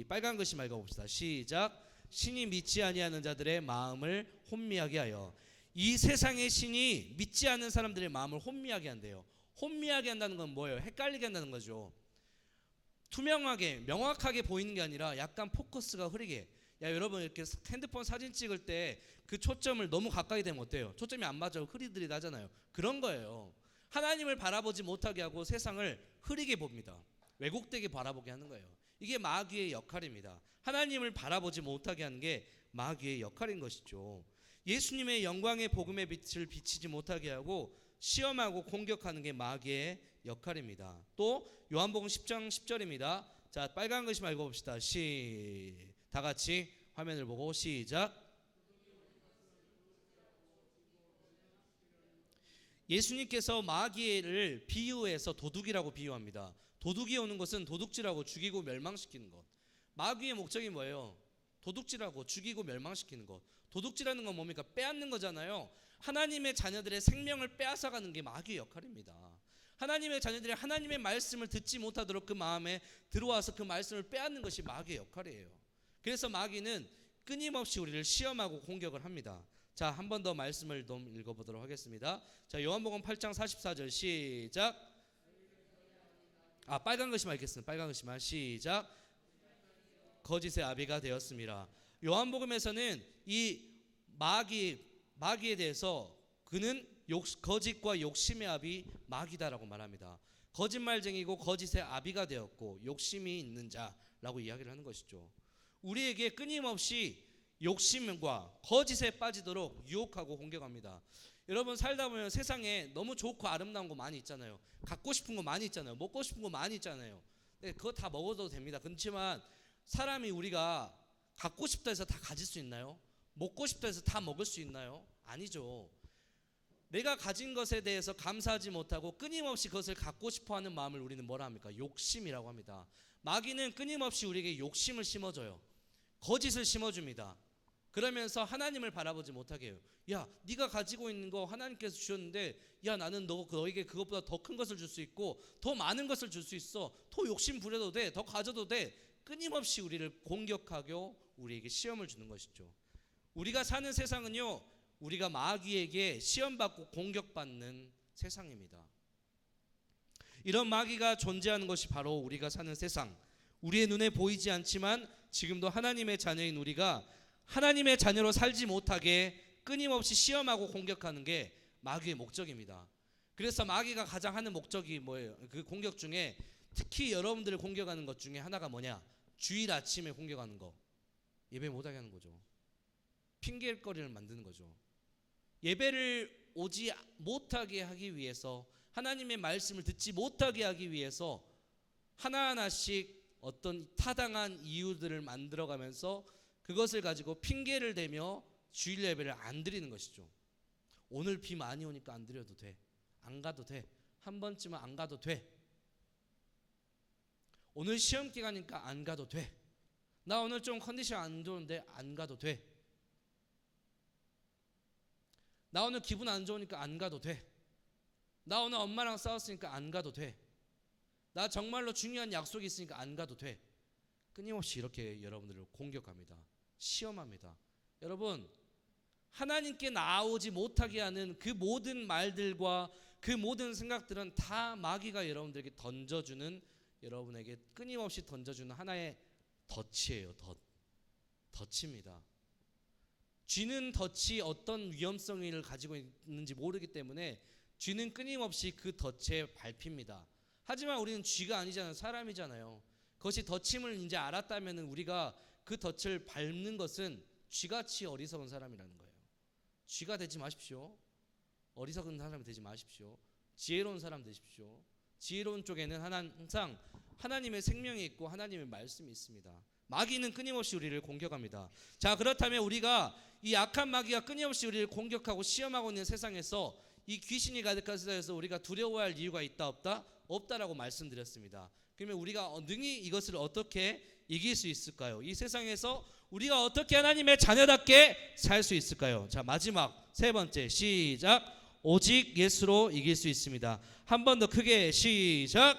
빨간 글씨 읽어봅시다. 시작. 신이 믿지 아니하는 자들의 마음을 혼미하게 하여. 이 세상의 신이 믿지 않는 사람들의 마음을 혼미하게 한대요. 혼미하게 한다는 건 뭐예요? 헷갈리게 한다는 거죠. 투명하게 명확하게 보이는 게 아니라 약간 포커스가 흐리게. 여러분 이렇게 핸드폰 사진 찍을 때 그 초점을 너무 가까이 대면 어때요? 초점이 안 맞아요. 흐리들이나잖아요. 그런 거예요. 하나님을 바라보지 못하게 하고 세상을 흐리게 봅니다. 왜곡되게 바라보게 하는 거예요. 이게 마귀의 역할입니다. 하나님을 바라보지 못하게 하는 게 마귀의 역할인 것이죠. 예수님의 영광의 복음의 빛을 비치지 못하게 하고 시험하고 공격하는 게 마귀의 역할입니다. 또 요한복음 10장 10절입니다. 자, 빨간 글씨 읽어봅시다. 다 같이 화면을 보고 시작. 예수님께서 마귀를 비유해서 도둑이라고 비유합니다. 도둑이 오는 것은 도둑질하고 죽이고 멸망시키는 것. 마귀의 목적이 뭐예요? 도둑질하고 죽이고 멸망시키는 것. 도둑질하는 건 뭡니까? 빼앗는 거잖아요. 하나님의 자녀들의 생명을 빼앗아가는 게 마귀의 역할입니다. 하나님의 자녀들이 하나님의 말씀을 듣지 못하도록 그 마음에 들어와서 그 말씀을 빼앗는 것이 마귀의 역할이에요. 그래서 마귀는 끊임없이 우리를 시험하고 공격을 합니다. 자, 한 번 더 말씀을 좀 읽어보도록 하겠습니다. 자, 요한복음 8장 44절 시작. 빨간 글씨만 읽겠습니다. 빨간 글씨만 시작. 거짓의 아비가 되었습니다. 요한복음에서는 이 마귀에 대해서 그는 거짓과 욕심의 아비 마귀다라고 말합니다. 거짓말쟁이고 거짓의 아비가 되었고 욕심이 있는 자라고 이야기를 하는 것이죠. 우리에게 끊임없이 욕심과 거짓에 빠지도록 유혹하고 공격합니다. 여러분 살다 보면 세상에 너무 좋고 아름다운 거 많이 있잖아요. 갖고 싶은 거 많이 있잖아요. 먹고 싶은 거 많이 있잖아요. 그거 다 먹어도 됩니다. 그렇지만 사람이 우리가 갖고 싶다 해서 다 가질 수 있나요? 먹고 싶다 해서 다 먹을 수 있나요? 아니죠. 내가 가진 것에 대해서 감사하지 못하고 끊임없이 그것을 갖고 싶어하는 마음을 우리는 뭐라 합니까? 욕심이라고 합니다. 마귀는 끊임없이 우리에게 욕심을 심어줘요. 거짓을 심어줍니다. 그러면서 하나님을 바라보지 못하게 해요. 야, 네가 가지고 있는 거 하나님께서 주셨는데, 야, 나는 너에게 그것보다 더 큰 것을 줄 수 있고 더 많은 것을 줄 수 있어. 더 욕심 부려도 돼. 더 가져도 돼. 끊임없이 우리를 공격하고 우리에게 시험을 주는 것이죠. 우리가 사는 세상은요, 우리가 마귀에게 시험받고 공격받는 세상입니다. 이런 마귀가 존재하는 것이 바로 우리가 사는 세상, 우리의 눈에 보이지 않지만 지금도 하나님의 자녀인 우리가 하나님의 자녀로 살지 못하게 끊임없이 시험하고 공격하는 게 마귀의 목적입니다. 그래서 마귀가 가장 하는 목적이 뭐예요? 그 공격 중에 특히 여러분들을 공격하는 것 중에 하나가 뭐냐? 주일 아침에 공격하는 거. 예배 못하게 하는 거죠. 핑계거리를 만드는 거죠. 예배를 오지 못하게 하기 위해서, 하나님의 말씀을 듣지 못하게 하기 위해서 하나하나씩 어떤 타당한 이유들을 만들어가면서 그것을 가지고 핑계를 대며 주일 예배를 안 드리는 것이죠. 오늘 비 많이 오니까 안 드려도 돼. 안 가도 돼. 한 번쯤은 안 가도 돼. 오늘 시험 기간이니까 안 가도 돼. 나 오늘 좀 컨디션 안 좋은데 안 가도 돼. 나 오늘 기분 안 좋으니까 안 가도 돼. 나 오늘 엄마랑 싸웠으니까 안 가도 돼. 나 정말로 중요한 약속이 있으니까 안 가도 돼. 끊임없이 이렇게 여러분들을 공격합니다. 시험합니다. 여러분, 하나님께 나오지 못하게 하는 그 모든 말들과 그 모든 생각들은 다 마귀가 여러분들에게 던져주는, 여러분에게 끊임없이 던져주는 하나의 덫이에요. 덫입니다. 쥐는 덫이 어떤 위험성을 가지고 있는지 모르기 때문에 쥐는 끊임없이 그 덫에 밟힙니다. 하지만 우리는 쥐가 아니잖아요. 사람이잖아요. 그것이 덫임을 이제 알았다면 우리가 그 덫을 밟는 것은 쥐같이 어리석은 사람이라는 거예요. 쥐가 되지 마십시오. 어리석은 사람이 되지 마십시오. 지혜로운 사람 되십시오. 지혜로운 쪽에는 항상 하나님의 생명이 있고 하나님의 말씀이 있습니다. 마귀는 끊임없이 우리를 공격합니다. 자, 그렇다면 우리가 이 악한 마귀가 끊임없이 우리를 공격하고 시험하고 있는 세상에서 이 귀신이 가득한 세상에서 우리가 두려워할 이유가 있다 없다? 없다라고 말씀드렸습니다. 그러면 우리가 능히 이것을 어떻게 이길 수 있을까요? 이 세상에서 우리가 어떻게 하나님의 자녀답게 살 수 있을까요? 자, 마지막 세 번째 시작. 오직 예수로 이길 수 있습니다. 한 번 더 크게 시작.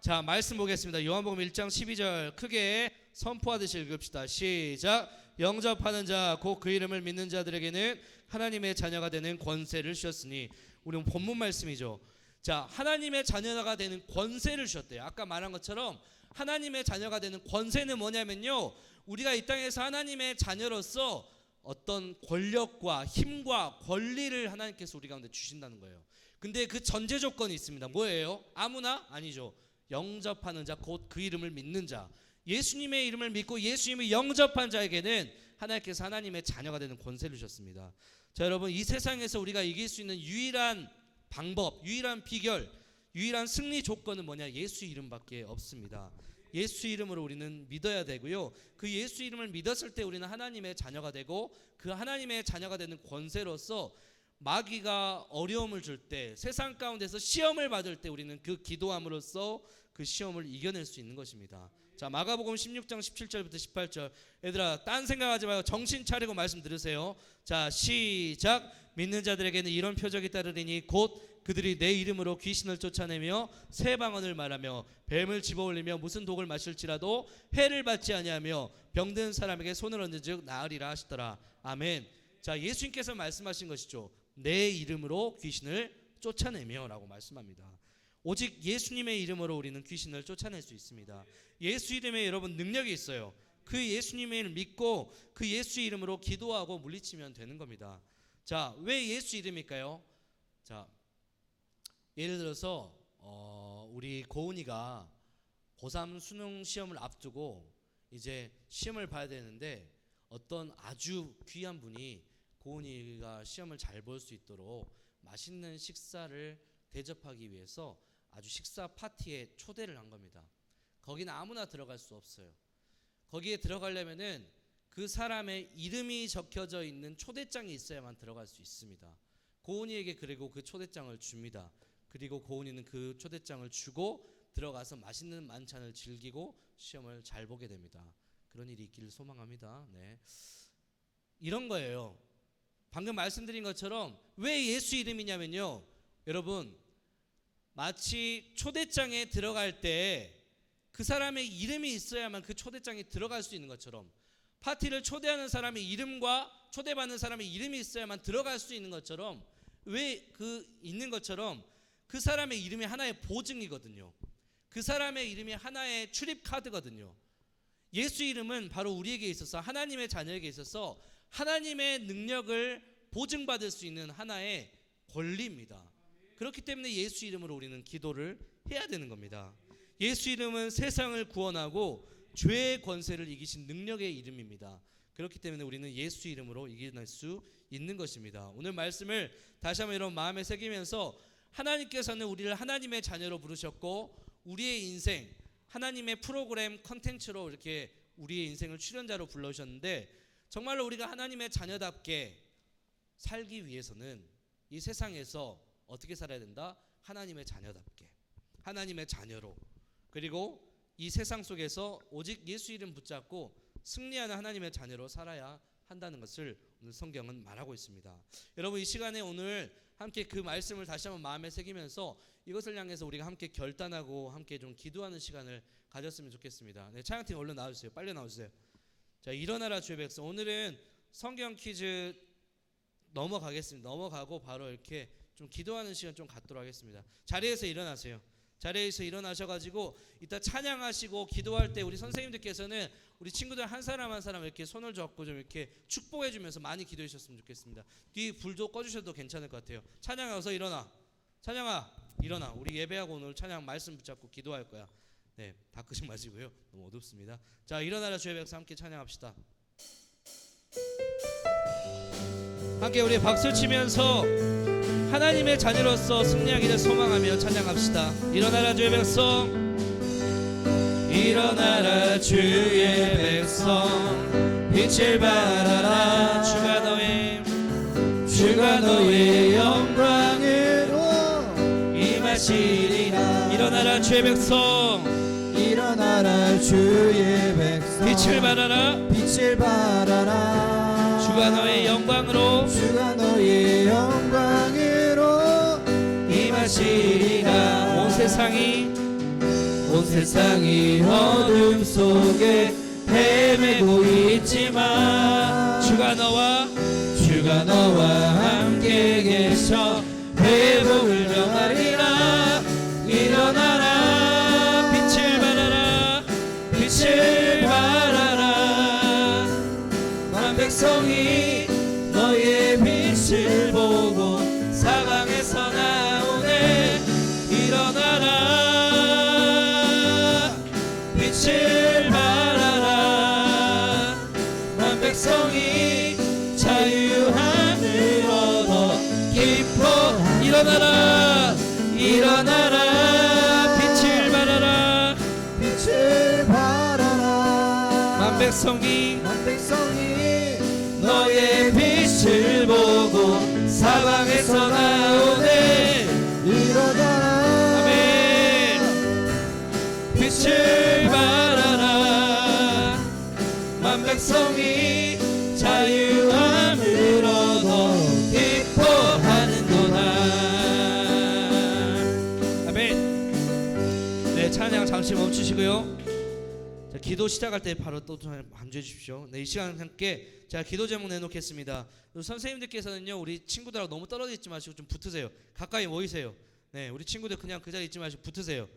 자, 말씀 보겠습니다. 요한복음 1장 12절 크게 선포하듯이 읽읍시다. 시작. 영접하는 자 곧 그 이름을 믿는 자들에게는 하나님의 자녀가 되는 권세를 주셨으니, 우리는 본문 말씀이죠. 자, 하나님의 자녀가 되는 권세를 주셨대요. 아까 말한 것처럼 하나님의 자녀가 되는 권세는 뭐냐면요, 우리가 이 땅에서 하나님의 자녀로서 어떤 권력과 힘과 권리를 하나님께서 우리 가운데 주신다는 거예요. 근데 그 전제 조건이 있습니다. 뭐예요? 아무나? 아니죠. 영접하는 자 곧 그 이름을 믿는 자, 예수님의 이름을 믿고 예수님을 영접한 자에게는 하나님께서 하나님의 자녀가 되는 권세를 주셨습니다. 자, 여러분, 이 세상에서 우리가 이길 수 있는 유일한 방법, 유일한 비결, 유일한 승리 조건은 뭐냐? 예수 이름밖에 없습니다. 예수 이름으로 우리는 믿어야 되고요. 그 예수 이름을 믿었을 때 우리는 하나님의 자녀가 되고, 그 하나님의 자녀가 되는 권세로서 마귀가 어려움을 줄 때, 세상 가운데서 시험을 받을 때 우리는 그 기도함으로써 그 시험을 이겨낼 수 있는 것입니다. 자, 마가복음 16장 17절부터 18절. 얘들아, 딴 생각하지 말고 정신 차리고 말씀 들으세요. 자, 시작. 믿는 자들에게는 이런 표적이 따르리니 곧 그들이 내 이름으로 귀신을 쫓아내며 새 방언을 말하며 뱀을 집어올리며 무슨 독을 마실지라도 해를 받지 아니하며 병든 사람에게 손을 얹은즉 나으리라 하시더라. 아멘. 자, 예수님께서 말씀하신 것이죠. 내 이름으로 귀신을 쫓아내며 라고 말씀합니다. 오직 예수님의 이름으로 우리는 귀신을 쫓아낼 수 있습니다. 예수 이름에 여러분 능력이 있어요. 그 예수님을 믿고 그 예수 이름으로 기도하고 물리치면 되는 겁니다. 자, 왜 예수 이름일까요? 자, 예를 들어서 우리 고은이가 고3 수능 시험을 앞두고 이제 시험을 봐야 되는데 어떤 아주 귀한 분이 고은이가 시험을 잘 볼 수 있도록 맛있는 식사를 대접하기 위해서 아주 식사 파티에 초대를 한 겁니다. 거기는 아무나 들어갈 수 없어요. 거기에 들어가려면은 그 사람의 이름이 적혀져 있는 초대장이 있어야만 들어갈 수 있습니다. 고은이에게 그리고 그 초대장을 줍니다. 그리고 고은이는 그 초대장을 주고 들어가서 맛있는 만찬을 즐기고 시험을 잘 보게 됩니다. 그런 일이 있기를 소망합니다. 네. 이런 거예요. 방금 말씀드린 것처럼 왜 예수 이름이냐면요, 여러분, 마치 초대장에 들어갈 때 그 사람의 이름이 있어야만 그 초대장에 들어갈 수 있는 것처럼, 파티를 초대하는 사람의 이름과 초대받는 사람의 이름이 있어야만 들어갈 수 있는 것처럼, 왜 있는 것처럼 그 사람의 이름이 하나의 보증이거든요. 그 사람의 이름이 하나의 출입 카드거든요. 예수 이름은 바로 우리에게 있어서, 하나님의 자녀에게 있어서 하나님의 능력을 보증받을 수 있는 하나의 권리입니다. 그렇기 때문에 예수 이름으로 우리는 기도를 해야 되는 겁니다. 예수 이름은 세상을 구원하고 죄의 권세를 이기신 능력의 이름입니다. 그렇기 때문에 우리는 예수 이름으로 이겨낼 수 있는 것입니다. 오늘 말씀을 다시 한번 여러분 마음에 새기면서, 하나님께서는 우리를 하나님의 자녀로 부르셨고 우리의 인생 하나님의 프로그램 컨텐츠로 이렇게 우리의 인생을 출연자로 불러주셨는데, 정말로 우리가 하나님의 자녀답게 살기 위해서는 이 세상에서 어떻게 살아야 된다? 하나님의 자녀답게, 하나님의 자녀로, 그리고 이 세상 속에서 오직 예수 이름 붙잡고 승리하는 하나님의 자녀로 살아야 한다는 것을 오늘 성경은 말하고 있습니다. 여러분, 이 시간에 오늘 함께 그 말씀을 다시 한번 마음에 새기면서 이것을 향해서 우리가 함께 결단하고 함께 좀 기도하는 시간을 가졌으면 좋겠습니다. 네, 찬양팀 얼른 나와주세요. 빨리 나와주세요. 자, 일어나라 주의 백성. 오늘은 성경 퀴즈 넘어가겠습니다. 넘어가고 바로 이렇게 좀 기도하는 시간 좀 갖도록 하겠습니다. 자리에서 일어나세요. 자리에서 일어나셔가지고 이따 찬양하시고 기도할 때 우리 선생님들께서는 우리 친구들 한 사람 한 사람 이렇게 손을 잡고 좀 이렇게 축복해 주면서 많이 기도해 주셨으면 좋겠습니다. 뒤 불도 꺼주셔도 괜찮을 것 같아요. 찬양아, 어서 일어나. 찬양아, 일어나. 우리 예배하고 오늘 찬양 말씀 붙잡고 기도할 거야. 네, 다 끄지 마시고요. 너무 어둡습니다. 자, 일어나라 주의 백성 함께 찬양합시다. 함께 우리 박수 치면서 하나님의 자녀로서 승리하기를 소망하며 찬양합시다. 일어나라 주의 백성, 일어나라 주의 백성, 빛을 발하라. 주가 너의 영광으로 임하시리라. 일어나라 주의 백성, 일어나라 주의 백성, 빛을 발하라. 빛을 발하라. 주가 너의 영광으로, 주가 너의 영광으로 임하시리라. 온 세상이 어둠 속에 헤매고 있지만 주가 너와 함께 계셔 회복을 명하리라. 일어나라, 빛을 발하라. 만 백성이 너의 빛을 보고 사방에서 나오네. 일어나라, 빛을 발하라. 만 백성이 자유함을 얻어 기뻐. 일어나라, 빛을 발하라. 만 백성이 너의 빛을 보고 사방에서 나오네. 일어나라, 아멘. 빛을 발하라. 백성이 자유함을 얻어 기뻐하는도다. 아멘. 네, 찬양 잠시 멈추시고요. 자, 기도 시작할 때 바로 또 반주해 주십시오. 네, 이 시간 함께 제가 기도 제목 내놓겠습니다. 선생님들께서는요, 우리 친구들하고 너무 떨어져 있지 마시고 좀 붙으세요. 가까이 모이세요. 네, 우리 친구들 그냥 그 자리에 있지 마시고 붙으세요.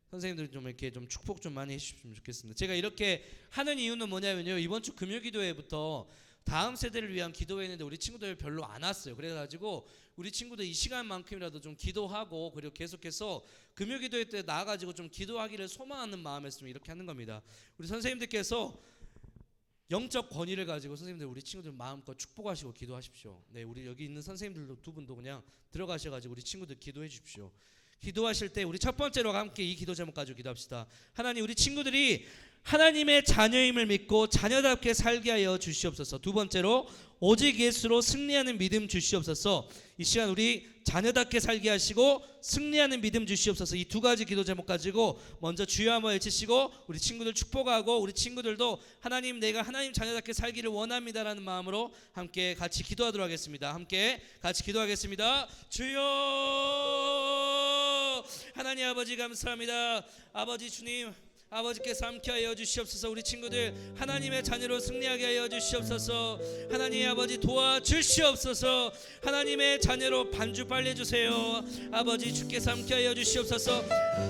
선생님들 좀 이렇게 좀 축복 좀 많이 해주시면 좋겠습니다. 제가 이렇게 하는 이유는 뭐냐면요, 이번 주 금요기도회부터 다음 세대를 위한 기도회였는데 우리 친구들 별로 안 왔어요. 그래가지고 우리 친구들 이 시간만큼이라도 좀 기도하고, 그리고 계속해서 금요기도회 때 나와가지고 좀 기도하기를 소망하는 마음에서 좀 이렇게 하는 겁니다. 우리 선생님들께서 영적 권위를 가지고 선생님들 우리 친구들 마음껏 축복하시고 기도하십시오. 네, 우리 여기 있는 선생님들도 두 분도 그냥 들어가셔가지고 우리 친구들 기도해 주십시오. 기도하실 때 우리 첫 번째로 함께 이 기도 제목 가지고 기도합시다. 하나님, 우리 친구들이 하나님의 자녀임을 믿고 자녀답게 살게 하여 주시옵소서. 두 번째로 오직 예수로 승리하는 믿음 주시옵소서. 이 시간 우리 자녀답게 살게 하시고 승리하는 믿음 주시옵소서. 이 두 가지 기도 제목 가지고 먼저 주여 한번 외치시고 우리 친구들 축복하고, 우리 친구들도 하나님, 내가 하나님 자녀답게 살기를 원합니다라는 마음으로 함께 같이 기도하도록 하겠습니다. 함께 같이 기도하겠습니다. 주여, 하나님 아버지 감사합니다. 아버지 주님, 아버지께서 함께 하여 주시옵소서. 우리 친구들 하나님의 자녀로 승리하게 하여 주시옵소서. 하나님 아버지 도와주시옵소서. 하나님의 자녀로 반주 빨리 해주세요. 아버지 주께서 함께 하여 주시옵소서.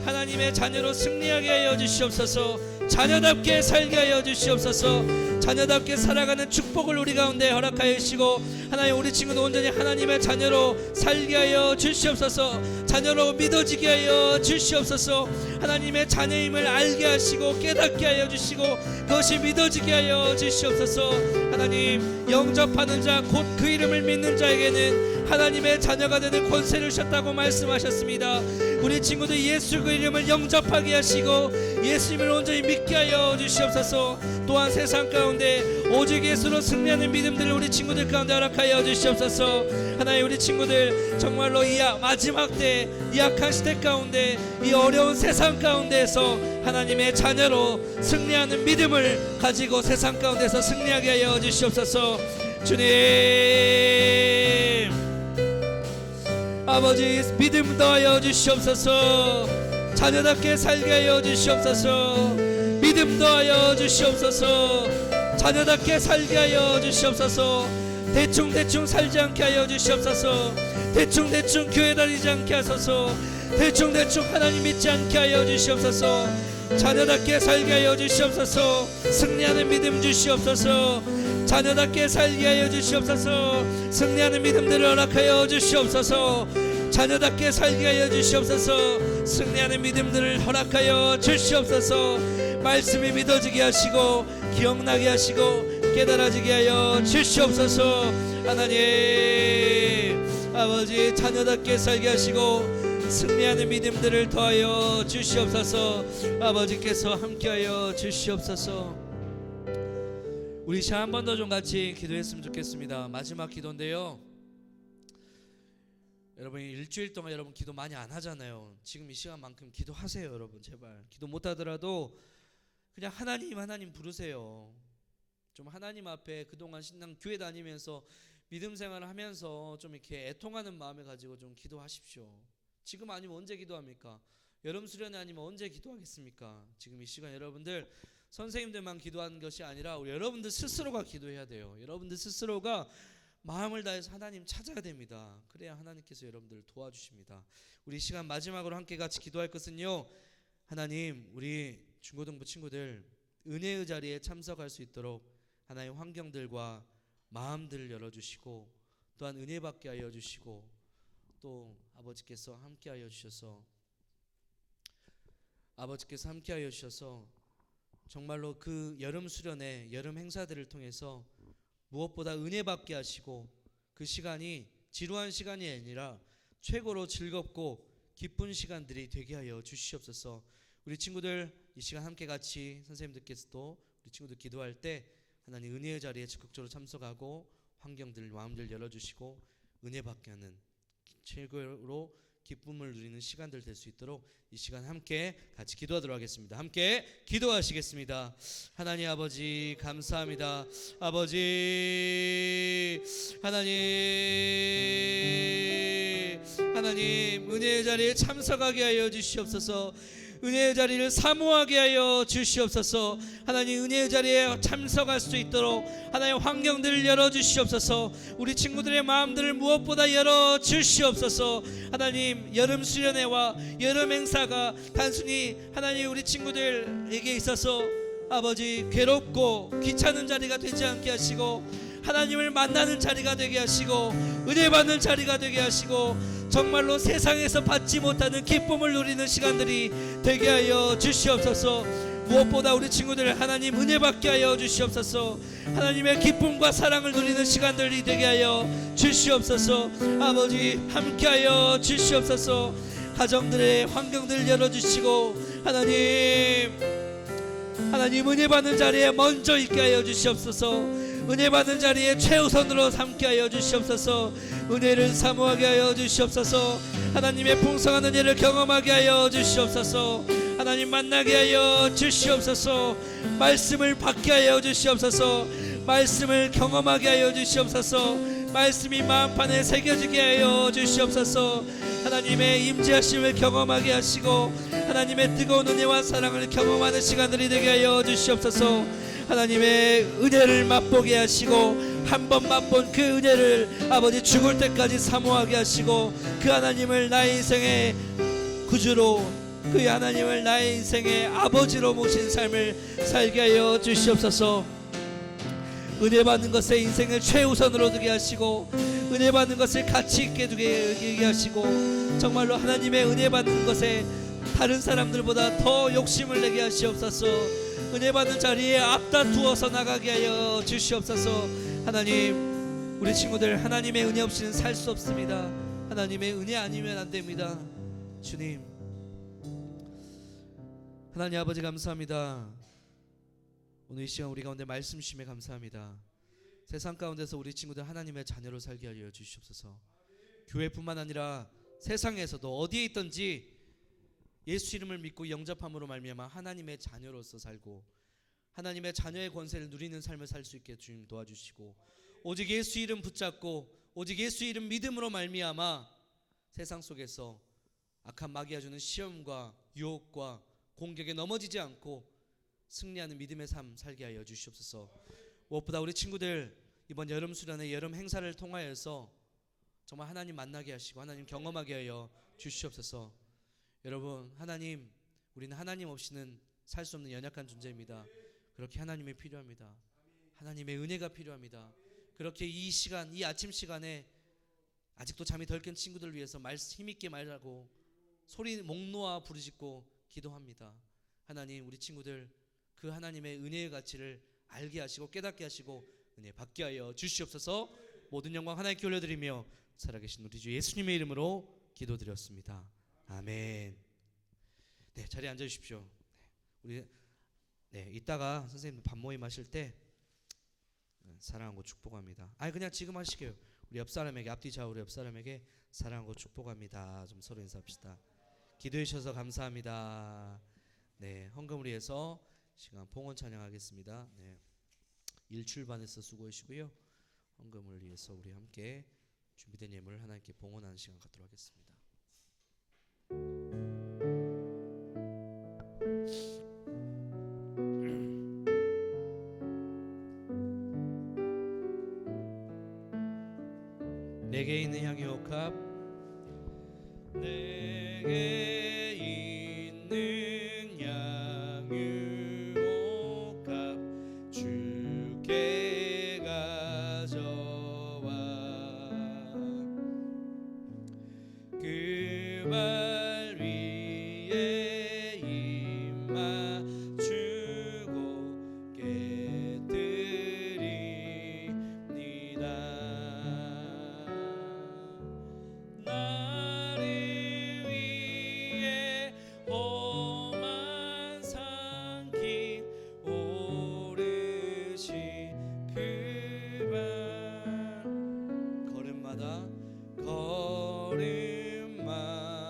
하나님의 자녀로 승리하게 하여 주시옵소서. 자녀답게 살게 하여 주시옵소서. 자녀답게 살아가는 축복을 우리 가운데 허락하여 주시고, 하나님 우리 친구도 온전히 하나님의 자녀로 살게 하여 주시옵소서. 자녀로 믿어지게 하여 주시옵소서. 하나님의 자녀임을 알게 하시고 깨닫게 하여 주시고 그것이 믿어지게 하여 주시옵소서. 하나님, 영접하는 자 곧 그 이름을 믿는 자에게는 하나님의 자녀가 되는 권세를 주셨다고 말씀하셨습니다. 우리 친구들 예수 그 이름을 영접하게 하시고 예수님을 온전히 믿게 하여 주시옵소서. 또한 세상 가운데 오직 예수로 승리하는 믿음들을 우리 친구들 가운데 허락하여 주시옵소서. 하나님, 우리 친구들 정말로 이 마지막 때, 이 악한 시대 가운데, 이 어려운 세상 가운데에서 하나님의 자녀로 승리하는 믿음을 가지고 세상 가운데서 승리하게 하여 주시옵소서. 주님, 아버지 믿음 더하여 주시옵소서. 자녀답게 살게 하여 주시옵소서. 믿음 더하여 주시옵소서. 자녀답게 살게 하여 주시옵소서. 대충 살지 않게 하여 주시옵소서. 대충 교회 다니지 않게 하소서. 대충 하나님 믿지 않게 하여 주시옵소서. 자녀답게 살게 하여 주시옵소서. 승리하는 믿음 주시옵소서. 자녀답게 살게 하여 주시옵소서. 승리하는 믿음들을 허락하여 주시옵소서. 자녀답게 살게 하여 주시옵소서. 승리하는 믿음들을 허락하여 주시옵소서. 말씀이 믿어지게 하시고 기억나게 하시고 깨달아지게 하여 주시옵소서. 하나님 아버지, 자녀답게 살게 하시고 승리하는 믿음들을 더하여 주시옵소서. 아버지께서 함께하여 주시옵소서. 우리 자 한 번 더 좀 같이 기도했으면 좋겠습니다. 마지막 기도인데요, 여러분 일주일 동안 여러분 기도 많이 안 하잖아요. 지금 이 시간만큼 기도하세요. 여러분 제발 기도 못하더라도 그냥 하나님 부르세요. 좀 하나님 앞에 그동안 신앙 교회 다니면서 믿음 생활을 하면서 좀 이렇게 애통하는 마음을 가지고 좀 기도하십시오. 지금 아니면 언제 기도합니까? 여름 수련회 아니면 언제 기도하겠습니까? 지금 이 시간 여러분들 선생님들만 기도하는 것이 아니라 우리 여러분들 스스로가 기도해야 돼요. 여러분들 스스로가 마음을 다해서 하나님 찾아야 됩니다. 그래야 하나님께서 여러분들을 도와주십니다. 우리 시간 마지막으로 함께 같이 기도할 것은요, 하나님 우리 중고등부 친구들 은혜의 자리에 참석할 수 있도록 하나님 환경들과 마음들을 열어주시고 또한 은혜 받게 하여 주시고 또 아버지께서 함께 하여 주셔서 정말로 그 여름 수련회, 여름 행사들을 통해서 무엇보다 은혜 받게 하시고 그 시간이 지루한 시간이 아니라 최고로 즐겁고 기쁜 시간들이 되게 하여 주시옵소서. 우리 친구들 이 시간 함께 같이 선생님들께서도 우리 친구들 기도할 때 하나님 은혜의 자리에 적극적으로 참석하고 환경들, 마음들 열어주시고 은혜 받게 하는 최고로 기쁨을 누리는 시간들 될 수 있도록 이 시간 함께 같이 기도하도록 하겠습니다. 함께 기도하시겠습니다. 하나님 아버지 감사합니다. 아버지 하나님 은혜의 자리에 참석하게 하여 주시옵소서. 은혜의 자리를 사모하게 하여 주시옵소서. 하나님 은혜의 자리에 참석할 수 있도록 하나님 환경들을 열어주시옵소서. 우리 친구들의 마음들을 무엇보다 열어주시옵소서. 하나님 여름 수련회와 여름 행사가 단순히 하나님 우리 친구들에게 있어서 아버지 괴롭고 귀찮은 자리가 되지 않게 하시고 하나님을 만나는 자리가 되게 하시고 은혜 받는 자리가 되게 하시고 정말로 세상에서 받지 못하는 기쁨을 누리는 시간들이 되게 하여 주시옵소서. 무엇보다 우리 친구들 하나님 은혜 받게 하여 주시옵소서. 하나님의 기쁨과 사랑을 누리는 시간들이 되게 하여 주시옵소서. 아버지 함께 하여 주시옵소서. 가정들의 환경들을 열어주시고 하나님 은혜 받는 자리에 먼저 있게 하여 주시옵소서. 은혜 받는 자리에 최우선으로 삼게 하여 주시옵소서. 은혜를 사모하게 하여 주시옵소서. 하나님의 풍성한 은혜를 경험하게 하여 주시옵소서. 하나님 만나게 하여 주시옵소서. 말씀을 받게 하여 주시옵소서. 말씀을 경험하게 하여 주시옵소서. 말씀이 마음판에 새겨지게 하여 주시옵소서. 하나님의 임재하심을 경험하게 하시고 하나님의 뜨거운 은혜와 사랑을 경험하는 시간들이 되게 하여 주시옵소서. 하나님의 은혜를 맛보게 하시고 한 번 맛본 그 은혜를 아버지 죽을 때까지 사모하게 하시고 그 하나님을 나의 인생의 구주로 그 하나님을 나의 인생의 아버지로 모신 삶을 살게 하여 주시옵소서. 은혜 받는 것에 인생을 최우선으로 두게 하시고 은혜 받는 것을 가치 있게 두게 하시고 정말로 하나님의 은혜 받는 것에 다른 사람들보다 더 욕심을 내게 하시옵소서. 은혜 받는 자리에 앞다투어서 나가게 하여 주시옵소서. 하나님 우리 친구들 하나님의 은혜 없이는 살 수 없습니다. 하나님의 은혜 아니면 안 됩니다. 주님 하나님 아버지 감사합니다. 오늘 이 시간 우리 가운데 말씀 주심에 감사합니다. 세상 가운데서 우리 친구들 하나님의 자녀로 살게 하여 주시옵소서. 교회뿐만 아니라 세상에서도 어디에 있든지 예수 이름을 믿고 영접함으로 말미암아 하나님의 자녀로서 살고 하나님의 자녀의 권세를 누리는 삶을 살 수 있게 주님 도와주시고 오직 예수 이름 붙잡고 오직 예수 이름 믿음으로 말미암아 세상 속에서 악한 마귀가 주는 시험과 유혹과 공격에 넘어지지 않고 승리하는 믿음의 삶 살게 하여 주시옵소서. 무엇보다 우리 친구들 이번 여름 수련회 여름 행사를 통하여서 정말 하나님 만나게 하시고 하나님 경험하게 하여 주시옵소서. 여러분 하나님 우리는 하나님 없이는 살 수 없는 연약한 존재입니다. 그렇게 하나님이 필요합니다. 하나님의 은혜가 필요합니다. 그렇게 이 시간 이 아침 시간에 아직도 잠이 덜 깬 친구들을 위해서 힘있게 말하고 소리 목 놓아 부르짖고 기도합니다. 하나님 우리 친구들 그 하나님의 은혜의 가치를 알게 하시고 깨닫게 하시고 은혜 받게 하여 주시옵소서. 모든 영광 하나님께 올려드리며 살아계신 우리 주 예수님의 이름으로 기도드렸습니다. 아멘. 네, 자리에 앉아 주십시오. 우리 이따가 선생님 밥 모임 하실 때 사랑하고 축복합니다. 아니 그냥 지금 하시게요. 우리 옆 사람에게 앞뒤 좌우로 옆 사람에게 사랑하고 축복합니다. 좀 서로 인사합시다. 기도해 주셔서 감사합니다. 네, 헌금을 위해서 시간 봉헌 찬양하겠습니다. 네, 일 출반해서 수고하시고요. 헌금을 위해서 우리 함께 준비된 예물을 하나님께 봉헌하는 시간 갖도록 하겠습니다. 내게 있는 향유옥합 내게 있는 향유옥합 주께 가져와 그 발 위에 입 맞추고 깨뜨리니다. 나를 위해 험한 산길 오르신 그 발 걸음마다 걸음마다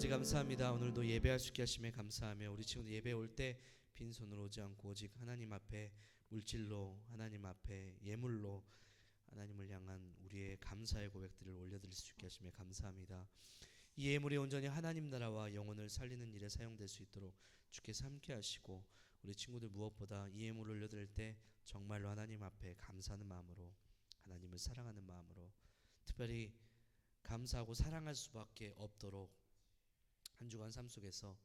아버지 감사합니다. 오늘도 예배할 수 있게 하심에 감사하며 우리 친구들 예배 올 때 빈손으로 오지 않고 오직 하나님 앞에 물질로, 하나님 앞에 예물로 하나님을 향한 우리의 감사의 고백들을 올려드릴 수 있게 하심에 감사합니다. 이 예물이 온전히 하나님 나라와 영혼을 살리는 일에 사용될 수 있도록 주께서 함께 하시고 우리 친구들 무엇보다 이 예물을 올려드릴 때 정말로 하나님 앞에 감사하는 마음으로, 하나님을 사랑하는 마음으로, 특별히 감사하고 사랑할 수밖에 없도록 한 주간 삶 속에서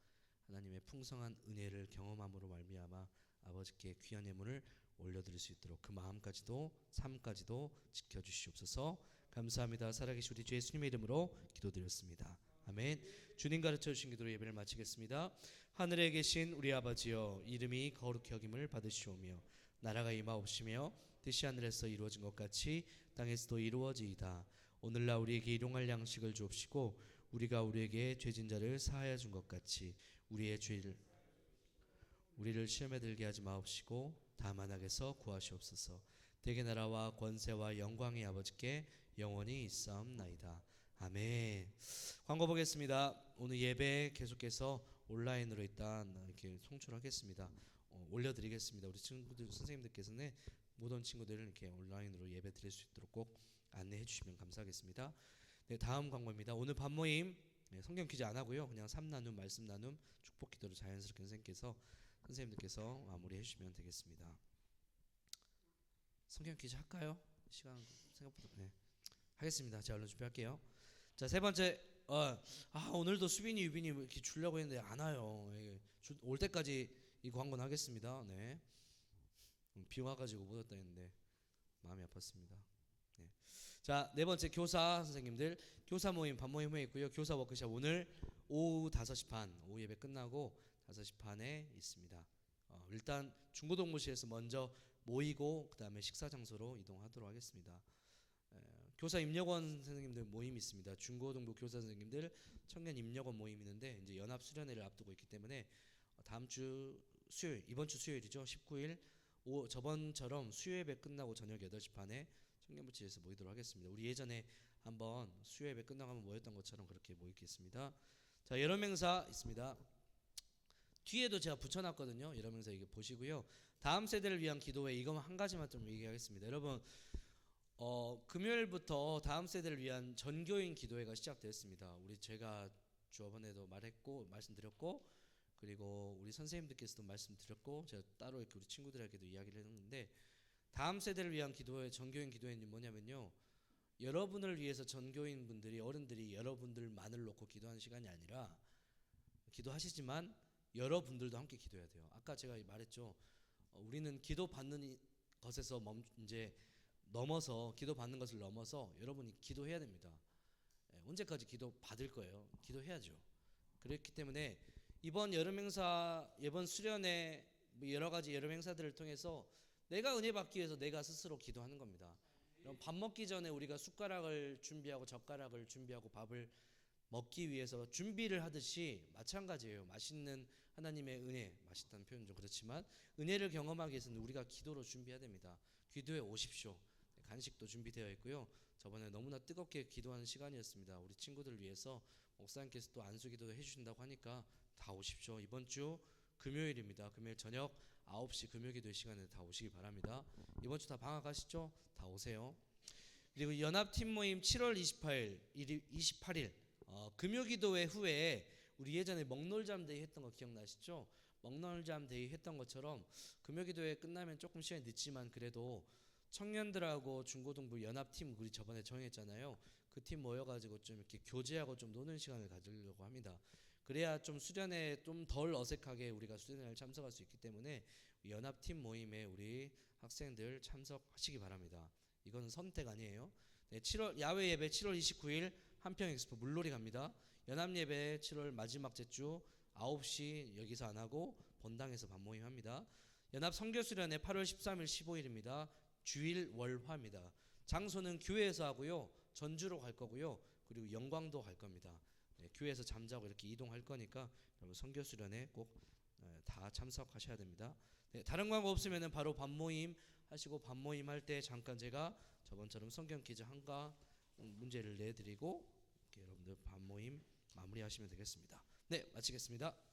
하나님의 풍성한 은혜를 경험함으로 말미암아 아버지께 귀한 예물을 올려드릴 수 있도록 그 마음까지도 삶까지도 지켜주시옵소서. 감사합니다. 살아계신 우리 주 예수님의 이름으로 기도드렸습니다. 아멘. 주님 가르쳐 주신 기도로 예배를 마치겠습니다. 하늘에 계신 우리 아버지여, 이름이 거룩히 여김을 받으시오며 나라가 임하옵시며 뜻이 하늘에서 이루어진 것 같이 땅에서도 이루어지이다. 오늘날 우리에게 일용할 양식을 주옵시고 우리가 우리에게 죄진 자를 사하여 준 것 같이 우리를 시험에 들게 하지 마옵시고 다만 악에서 구하시옵소서. 대개 나라와 권세와 영광이 아버지께 영원히 있사옵나이다. 아멘. 광고 보겠습니다. 오늘 예배 계속해서 온라인으로 일단 이렇게 송출하겠습니다. 올려드리겠습니다. 우리 친구들 선생님들께서는 모든 친구들을 이렇게 온라인으로 예배 드릴 수 있도록 꼭 안내해 주시면 감사하겠습니다. 네, 다음 광고입니다. 오늘 밤 모임 성경 퀴즈 안 하고요. 그냥 3나눔, 말씀 나눔, 축복 기도를 자연스럽게 선생님들께서 마무리해 주시면 되겠습니다. 성경 퀴즈 할까요? 시간 생각보다 하겠습니다. 제가 얼른 준비할게요. 자, 세 번째 오늘도 수빈이 유빈이 이렇게 주려고 했는데 안 와요. 올 때까지 이 광고는 하겠습니다. 네. 비 와가지고 못 왔다 했는데 마음이 아팠습니다. 네. 자, 네 번째 교사 선생님들 교사 모임 밤 모임 후에 있고요. 교사 워크숍 오늘 오후 5시 반 오후 예배 끝나고 5시 반에 있습니다. 일단 중고동부실에서 먼저 모이고 그 다음에 식사 장소로 이동하도록 하겠습니다. 교사 입력원 선생님들 모임이 있습니다. 중고등부 교사 선생님들 청년 입력원 모임이 있는데 이제 연합 수련회를 앞두고 있기 때문에 다음 주 수요일, 이번 주 수요일이죠. 19일 저번처럼 수요예배 끝나고 저녁 8시 반에 청년부실에서 모이도록 하겠습니다. 우리 예전에 한번 수요예배 끝나고 한번 모였던 것처럼 그렇게 모이겠습니다. 자, 여러 명사 있습니다. 뒤에도 제가 붙여놨거든요. 여러 명사 이거 보시고요. 다음 세대를 위한 기도회 이거 한 가지만 좀 얘기하겠습니다. 여러분 금요일부터 다음 세대를 위한 전교인 기도회가 시작되었습니다. 제가 저번에도 말씀드렸고 그리고 우리 선생님들께서도 말씀드렸고 제가 따로 이렇게 우리 친구들에게도 이야기를 했는데 다음 세대를 위한 기도회 전교인 기도회는 뭐냐면요. 여러분을 위해서 전교인 분들이 어른들이 여러분들만을 놓고 기도하는 시간이 아니라 기도하시지만 여러분들도 함께 기도해야 돼요. 아까 제가 말했죠. 우리는 기도 받는 것에서 이제 넘어서 기도 받는 것을 넘어서 여러분이 기도해야 됩니다. 언제까지 기도 받을 거예요? 기도해야죠. 그렇기 때문에 이번 여름 행사, 이번 수련회 여러 가지 여름 행사들을 통해서 내가 은혜 받기 위해서 내가 스스로 기도하는 겁니다. 밥 먹기 전에 우리가 숟가락을 준비하고 젓가락을 준비하고 밥을 먹기 위해서 준비를 하듯이 마찬가지예요. 맛있는 하나님의 은혜, 맛있다는 표현 좀 그렇지만 은혜를 경험하기 위해서는 우리가 기도로 준비해야 됩니다. 기도해 오십시오. 간식도 준비되어 있고요. 저번에 너무나 뜨겁게 기도하는 시간이었습니다. 우리 친구들을 위해서 목사님께서 또 안수기도 해주신다고 하니까 다 오십시오. 이번 주 금요일입니다. 금요일 저녁 9시 금요기도의 시간에 다 오시기 바랍니다. 이번 주 다 방학하시죠? 다 오세요. 그리고 연합팀 모임 7월 28일 금요기도회 후에 우리 예전에 먹놀잠 데이 했던 거 기억나시죠? 먹놀잠 데이 했던 것처럼 금요기도회 끝나면 조금 시간이 늦지만 그래도 청년들하고 중고등부 연합팀 우리 저번에 정했잖아요. 그 팀 모여가지고 좀 이렇게 교제하고 좀 노는 시간을 가지려고 합니다. 그래야 좀 수련회 좀 덜 어색하게 우리가 수련회를 참석할 수 있기 때문에 연합팀 모임에 우리 학생들 참석하시기 바랍니다. 이거는 선택 아니에요. 네, 야외 예배 7월 29일 한평 엑스포 물놀이 갑니다. 연합 예배 7월 마지막 주 9시 여기서 안 하고 본당에서 밤모임 합니다. 연합 선교 수련회 8월 13일 15일입니다. 주일 월화입니다. 장소는 교회에서 하고요. 전주로 갈 거고요. 그리고 영광도 갈 겁니다. 네, 교회에서 잠자고 이렇게 이동할 거니까 여러분 선교 수련회 꼭 다 참석하셔야 됩니다. 네, 다른 광고 없으면은 바로 밤모임 하시고 밤모임 할 때 잠깐 제가 저번처럼 성경 퀴즈 한가 문제를 내드리고 이렇게 여러분들 밤모임 마무리하시면 되겠습니다. 네, 마치겠습니다.